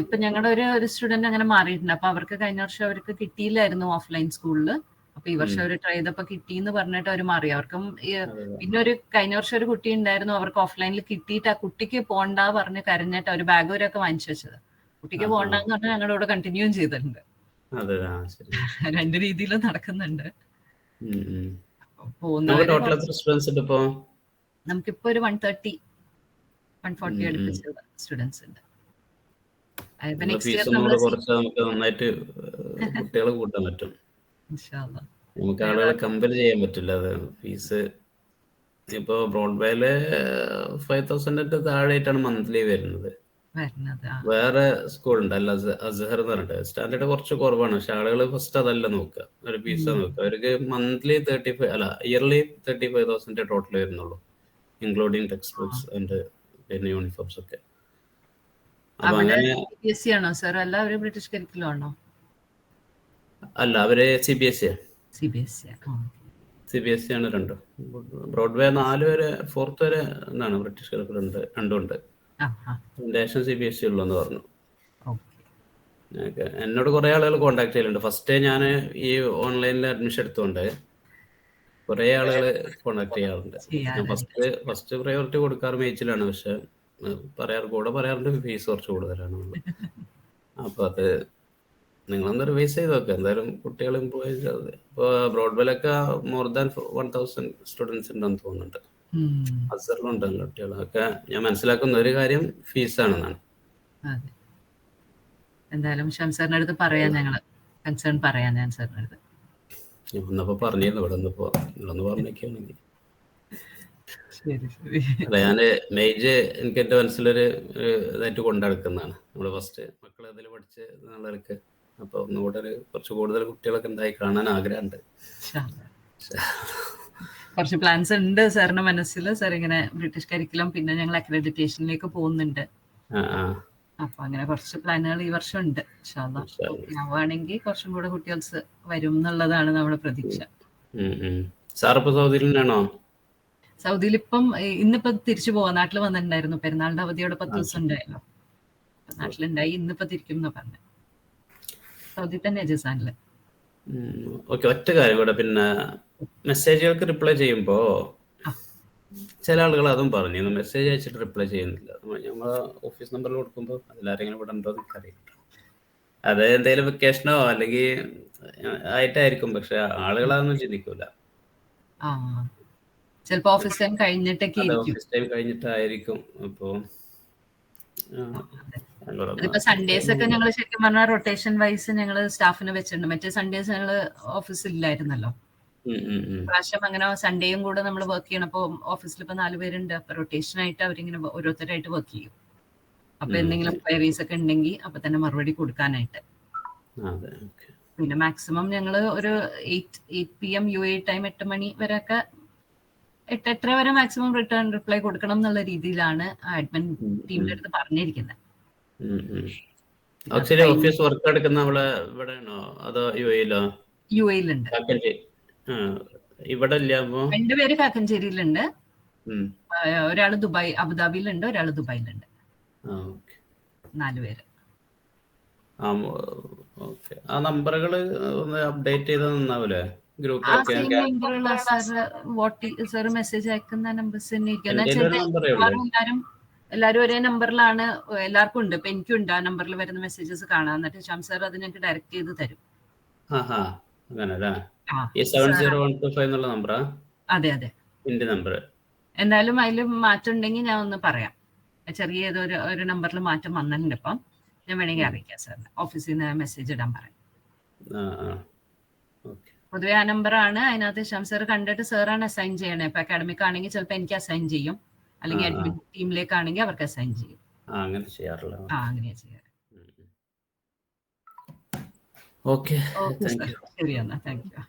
ഇപ്പൊ ഞങ്ങളുടെ ഒരു സ്റ്റുഡന്റ് അങ്ങനെ മാറിയിട്ടുണ്ട്. അപ്പൊ അവർക്ക് കഴിഞ്ഞ വർഷം അവർക്ക് കിട്ടിയില്ലായിരുന്നു ഓഫ്ലൈൻ സ്കൂളില്. അപ്പൊ ഈ വർഷം അവർ ട്രൈ ചെയ്തപ്പോ കിട്ടിയെന്ന് പറഞ്ഞിട്ട് അവർ മാറി. അവർക്കും പിന്നെ കഴിഞ്ഞ വർഷം ഒരു കുട്ടി ഉണ്ടായിരുന്നു, അവർക്ക് ഓഫ്ലൈനിൽ കിട്ടിയിട്ട് ആ കുട്ടിക്ക് പോണ്ടാ പറഞ്ഞ് കരഞ്ഞിട്ട് അവർ ബാഗ് വരെയൊക്കെ വാങ്ങിച്ചു വെച്ചത്. കുട്ടിക്ക് പോണ്ടാന്ന് പറഞ്ഞാൽ ഞങ്ങളുടെ കൂടെ കണ്ടിന്യൂയും ചെയ്തിട്ടുണ്ട്. 2 രീതിയിൽ നടക്കുന്നുണ്ട്. നമുക്കിപ്പോ ഒരു 130-140 അടുപ്പിച്ച് സ്റ്റുഡൻസ് ഉണ്ട്. നന്നായിട്ട് കുട്ടികളെ കൂട്ടാൻ പറ്റും. നമുക്ക് ആളുകളെ കമ്പയർ ചെയ്യാൻ പറ്റില്ല. അത് ഫീസ് ഇപ്പോൾ ബ്രോഡ്വേയില് 5,000 താഴെയായിട്ടാണ് മന്ത്ലി വരുന്നത്. വേറെ സ്കൂളുണ്ട്, അല്ല അസ്ഹർ എന്ന് പറഞ്ഞിട്ട് സ്റ്റാൻഡേർഡ് കുറച്ച് കുറവാണ്. പക്ഷെ ആളുകൾ ഫസ്റ്റ് അതല്ല നോക്കുക, ഒരു ഫീസ് നോക്കുക. അവർക്ക് മന്ത്ലി 35 അല്ല ഇയർലി 35,000 ടോട്ടൽ വരുന്നുള്ളൂ, ഇൻക്ലൂഡിങ് ടെക്സ്റ്റ് ബുക്സ് ആൻഡ് പിന്നെ യൂണിഫോംസ് ഒക്കെ. അപ്പൊ അങ്ങനെ ആണോ സാർ? അല്ല അവര് ബ്രിട്ടീഷ് കരിക്കുലം ആണോ? അല്ല, അവര് CBSE CBSE ആണ് രണ്ടും. ബ്രോഡ്വേ 4 വരെ 4th വരെ എന്നാണ് ബ്രിട്ടീഷ് കരിക്കുലം ഉണ്ട്, രണ്ടുണ്ട്. ഫൗണ്ടേഷൻ CBSE ഉള്ളൂ എന്ന് പറഞ്ഞു. എന്നോട് കുറെ ആളുകൾ കോണ്ടാക്ട് ചെയ്യലുണ്ട്. ഫസ്റ്റ് ഞാൻ ഈ ഓൺലൈനിൽ അഡ്മിഷൻ എടുത്തുകൊണ്ട് കുറെ ആളുകൾ കോണ്ടാക്ട് ചെയ്യാറുണ്ട്. ഞാൻ ഫസ്റ്റ് പ്രയോറിറ്റി കൊടുക്കാറ് മേച്ചിലാണ്. പക്ഷെ പറയാറുണ്ട് ഫീസ് കുറച്ച് കൂടുതലാണ്. അപ്പൊ അത് നിങ്ങളൊന്ന് റിവൈസ് ചെയ്ത് നോക്കുക. എന്തായാലും കുട്ടികൾ ഇമ്പ്രൂവ് ചെയ്തത്. ഇപ്പോൾ ബ്രോഡ്വേയിലൊക്കെ മോർ ദാൻ 1,000 സ്റ്റുഡൻസ് ഉണ്ടെന്ന് തോന്നുന്നുണ്ട്. അസറിലുണ്ടല്ലോ കുട്ടികളൊക്കെ. ഞാൻ മനസ്സിലാക്കുന്ന ഒരു കാര്യം ഫീസാണെന്നാണ്. എന്തായാലും ഷംസാറിന്റെ അടുത്ത് പറയാൻ ഞങ്ങള് കൺസേൺ പറയാൻ ഞാൻ സാറിന്റെ അടുത്ത്. ഒന്നപ്പോ പറഞ്ഞിരുന്നു ഇവിടെ ഒന്നിപ്പോ നിങ്ങളൊന്ന് പറഞ്ഞേക്കാണെങ്കിൽ. അല്ല, ഞാന് മേജ് എനിക്ക് എന്റെ മനസ്സിലൊരു ഇതായിട്ട് കൊണ്ടെടുക്കുന്നതാണ്. നമ്മള് ഫസ്റ്റ് മക്കളെ അതിൽ പഠിച്ച് എന്നുള്ളവർക്ക്. അപ്പൊ ഒന്നുകൂടെ കുറച്ച് കൂടുതൽ കുട്ടികളൊക്കെ ഉണ്ടായി കാണാൻ ആഗ്രഹമുണ്ട്. കുറച്ച് പ്ലാൻസ് ഉണ്ട് സാറിന്റെ മനസ്സിൽ. സാർ ഇങ്ങനെ ബ്രിട്ടീഷ് കരിക്കുലം, പിന്നെ ഞങ്ങൾ അക്രഡിറ്റേഷനിലേക്ക് പോകുന്നുണ്ട്. അപ്പൊ അങ്ങനെ കുറച്ച് പ്ലാനുകൾ ഈ വർഷം ഉണ്ട്. ആവുകയാണെങ്കിൽ കുറച്ചും കൂടെ കുട്ടികൾസ് വരും എന്നുള്ളതാണ് നമ്മുടെ പ്രതീക്ഷ. സാറിപ്പോ സൗദിയിൽ തന്നെയാണോ? സൗദിയിൽ ഇപ്പം ഇന്നിപ്പോ തിരിച്ചു പോവാ. നാട്ടിൽ വന്നിട്ടുണ്ടായിരുന്നു. പെരുന്നാളിന്റെ അവധിയോടെ 10 ദിവസം ഉണ്ടായല്ലോ. നാട്ടിലുണ്ടായി. ഇന്നിപ്പോ തിരിക്കും എന്നാ പറഞ്ഞ. സൗദി തന്നെ ജസാനില്. ഓക്കെ, ഒറ്റ കാര്യം കൂടെ. പിന്നെ മെസ്സേജുകൾക്ക് റിപ്ലൈ ചെയ്യുമ്പോ ചില ആളുകൾ അതും പറഞ്ഞു, മെസ്സേജ് അയച്ചിട്ട് റിപ്ലൈ ചെയ്യുന്നില്ല. നമ്മളെ ഓഫീസ് നമ്പറിൽ കൊടുക്കുമ്പോൾ അതിലാരെങ്കിലും ഇവിടെ ഉണ്ടോ എന്ന് അറിയില്ല. അത് എന്തെങ്കിലും വെക്കേഷനോ അല്ലെങ്കിൽ ആയിട്ടായിരിക്കും. പക്ഷെ ആളുകൾ അതൊന്നും ചിന്തിക്കൂല. ചിലപ്പോ ഓഫീസ് ടൈം കഴിഞ്ഞിട്ടായിരിക്കും. അപ്പോ അതിപ്പോ സൺഡേസ് ഒക്കെ ഞങ്ങൾ ശരിക്കും പറഞ്ഞാൽ റൊട്ടേഷൻ വൈസ് ഞങ്ങള് സ്റ്റാഫിനെ വെച്ചിട്ടുണ്ട്. മറ്റേ സൺഡേസ് ഞങ്ങള് ഓഫീസിൽ ഇല്ലായിരുന്നല്ലോ. പ്രാവശ്യം അങ്ങനെ സൺഡേയും കൂടെ നമ്മൾ വർക്ക് ചെയ്യണം. അപ്പൊ ഓഫീസിൽ ഇപ്പൊ 4 പേരുണ്ട്. അപ്പൊ റൊട്ടേഷൻ ആയിട്ട് അവരിങ്ങനെ ഓരോരുത്തരായിട്ട് വർക്ക് ചെയ്യും. അപ്പൊ എന്തെങ്കിലും ക്വയറീസ് ഒക്കെ ഉണ്ടെങ്കിൽ അപ്പൊ തന്നെ മറുപടി കൊടുക്കാനായിട്ട്. പിന്നെ മാക്സിമം ഞങ്ങള് ഒരു 8 PM UAE ടൈം 8 മണി വരെ ഒക്കെ 8:30 വരെ മാക്സിമം റിപ്ലൈ കൊടുക്കണം എന്നുള്ള രീതിയിലാണ് അഡ്മിൻ ടീമിന്റെ അടുത്ത് പറഞ്ഞിരിക്കുന്നത്. ഓഫീസ് വർക്ക് എടുക്കുന്ന ഇവിടെയാണോ അതോ UAEയിലോ? UAEയിലുണ്ട്. ഇവിടെ ഇല്ല. 2 പേര് കാക്കഞ്ചേരിയിലുണ്ട്. ഒരാള് അബുദാബിയിലുണ്ട്, ഒരാള് ദുബായിലുണ്ട്. 4 പേര്. ആ നമ്പറുകൾ ഒന്ന് അപ്ഡേറ്റ് ചെയ്ത് നന്നാവൂലേ ഗ്രൂപ്പിലൊക്കെ? സാർ മെസ്സേജ് അയക്കുന്ന നമ്പേഴ്സ് തന്നെ എല്ലാരും ഒരേ നമ്പറിലാണ്. എല്ലാവർക്കും ഉണ്ട്. ഇപ്പൊ എനിക്കുണ്ട് ആ നമ്പറിൽ വരുന്ന മെസ്സേജസ് കാണാം. എന്നിട്ട് ഷാം സാർ അത് ഞങ്ങൾക്ക് ഡയറക്റ്റ് ചെയ്ത് തരും. അതെ അതെ, എന്റെ നമ്പർ. എന്തായാലും അതിൽ മാറ്റം ഉണ്ടെങ്കിൽ ഞാൻ ഒന്ന് പറയാം. ചെറിയ ഒരു നമ്പറിൽ മാറ്റം വന്നിട്ടുണ്ട്. ഇപ്പം ഞാൻ വേണമെങ്കിൽ അറിയിക്കാം സാറിന്. ഓഫീസിൽ നിന്ന് മെസ്സേജ് ഇടാൻ പറയാം. പൊതുവെ ആ നമ്പറാണ്. അതിനകത്ത് ഷാം സാർ കണ്ടിട്ട് സാറാണ് അസൈൻ ചെയ്യണേ. ഇപ്പൊ അക്കാഡമിക് ആണെങ്കിൽ ചിലപ്പോൾ എനിക്ക് അസൈൻ ചെയ്യും, അല്ലെങ്കിൽ അഡ്മിൻ ടീമിലേക്കാണെങ്കിൽ അവർക്ക് അസൈൻ ചെയ്യും. അങ്ങനെ ചെയ്യാറില്ല. അങ്ങനെയാ ചെയ്യാറ്. ഓക്കെ, ശരി എന്നാ. Thank you.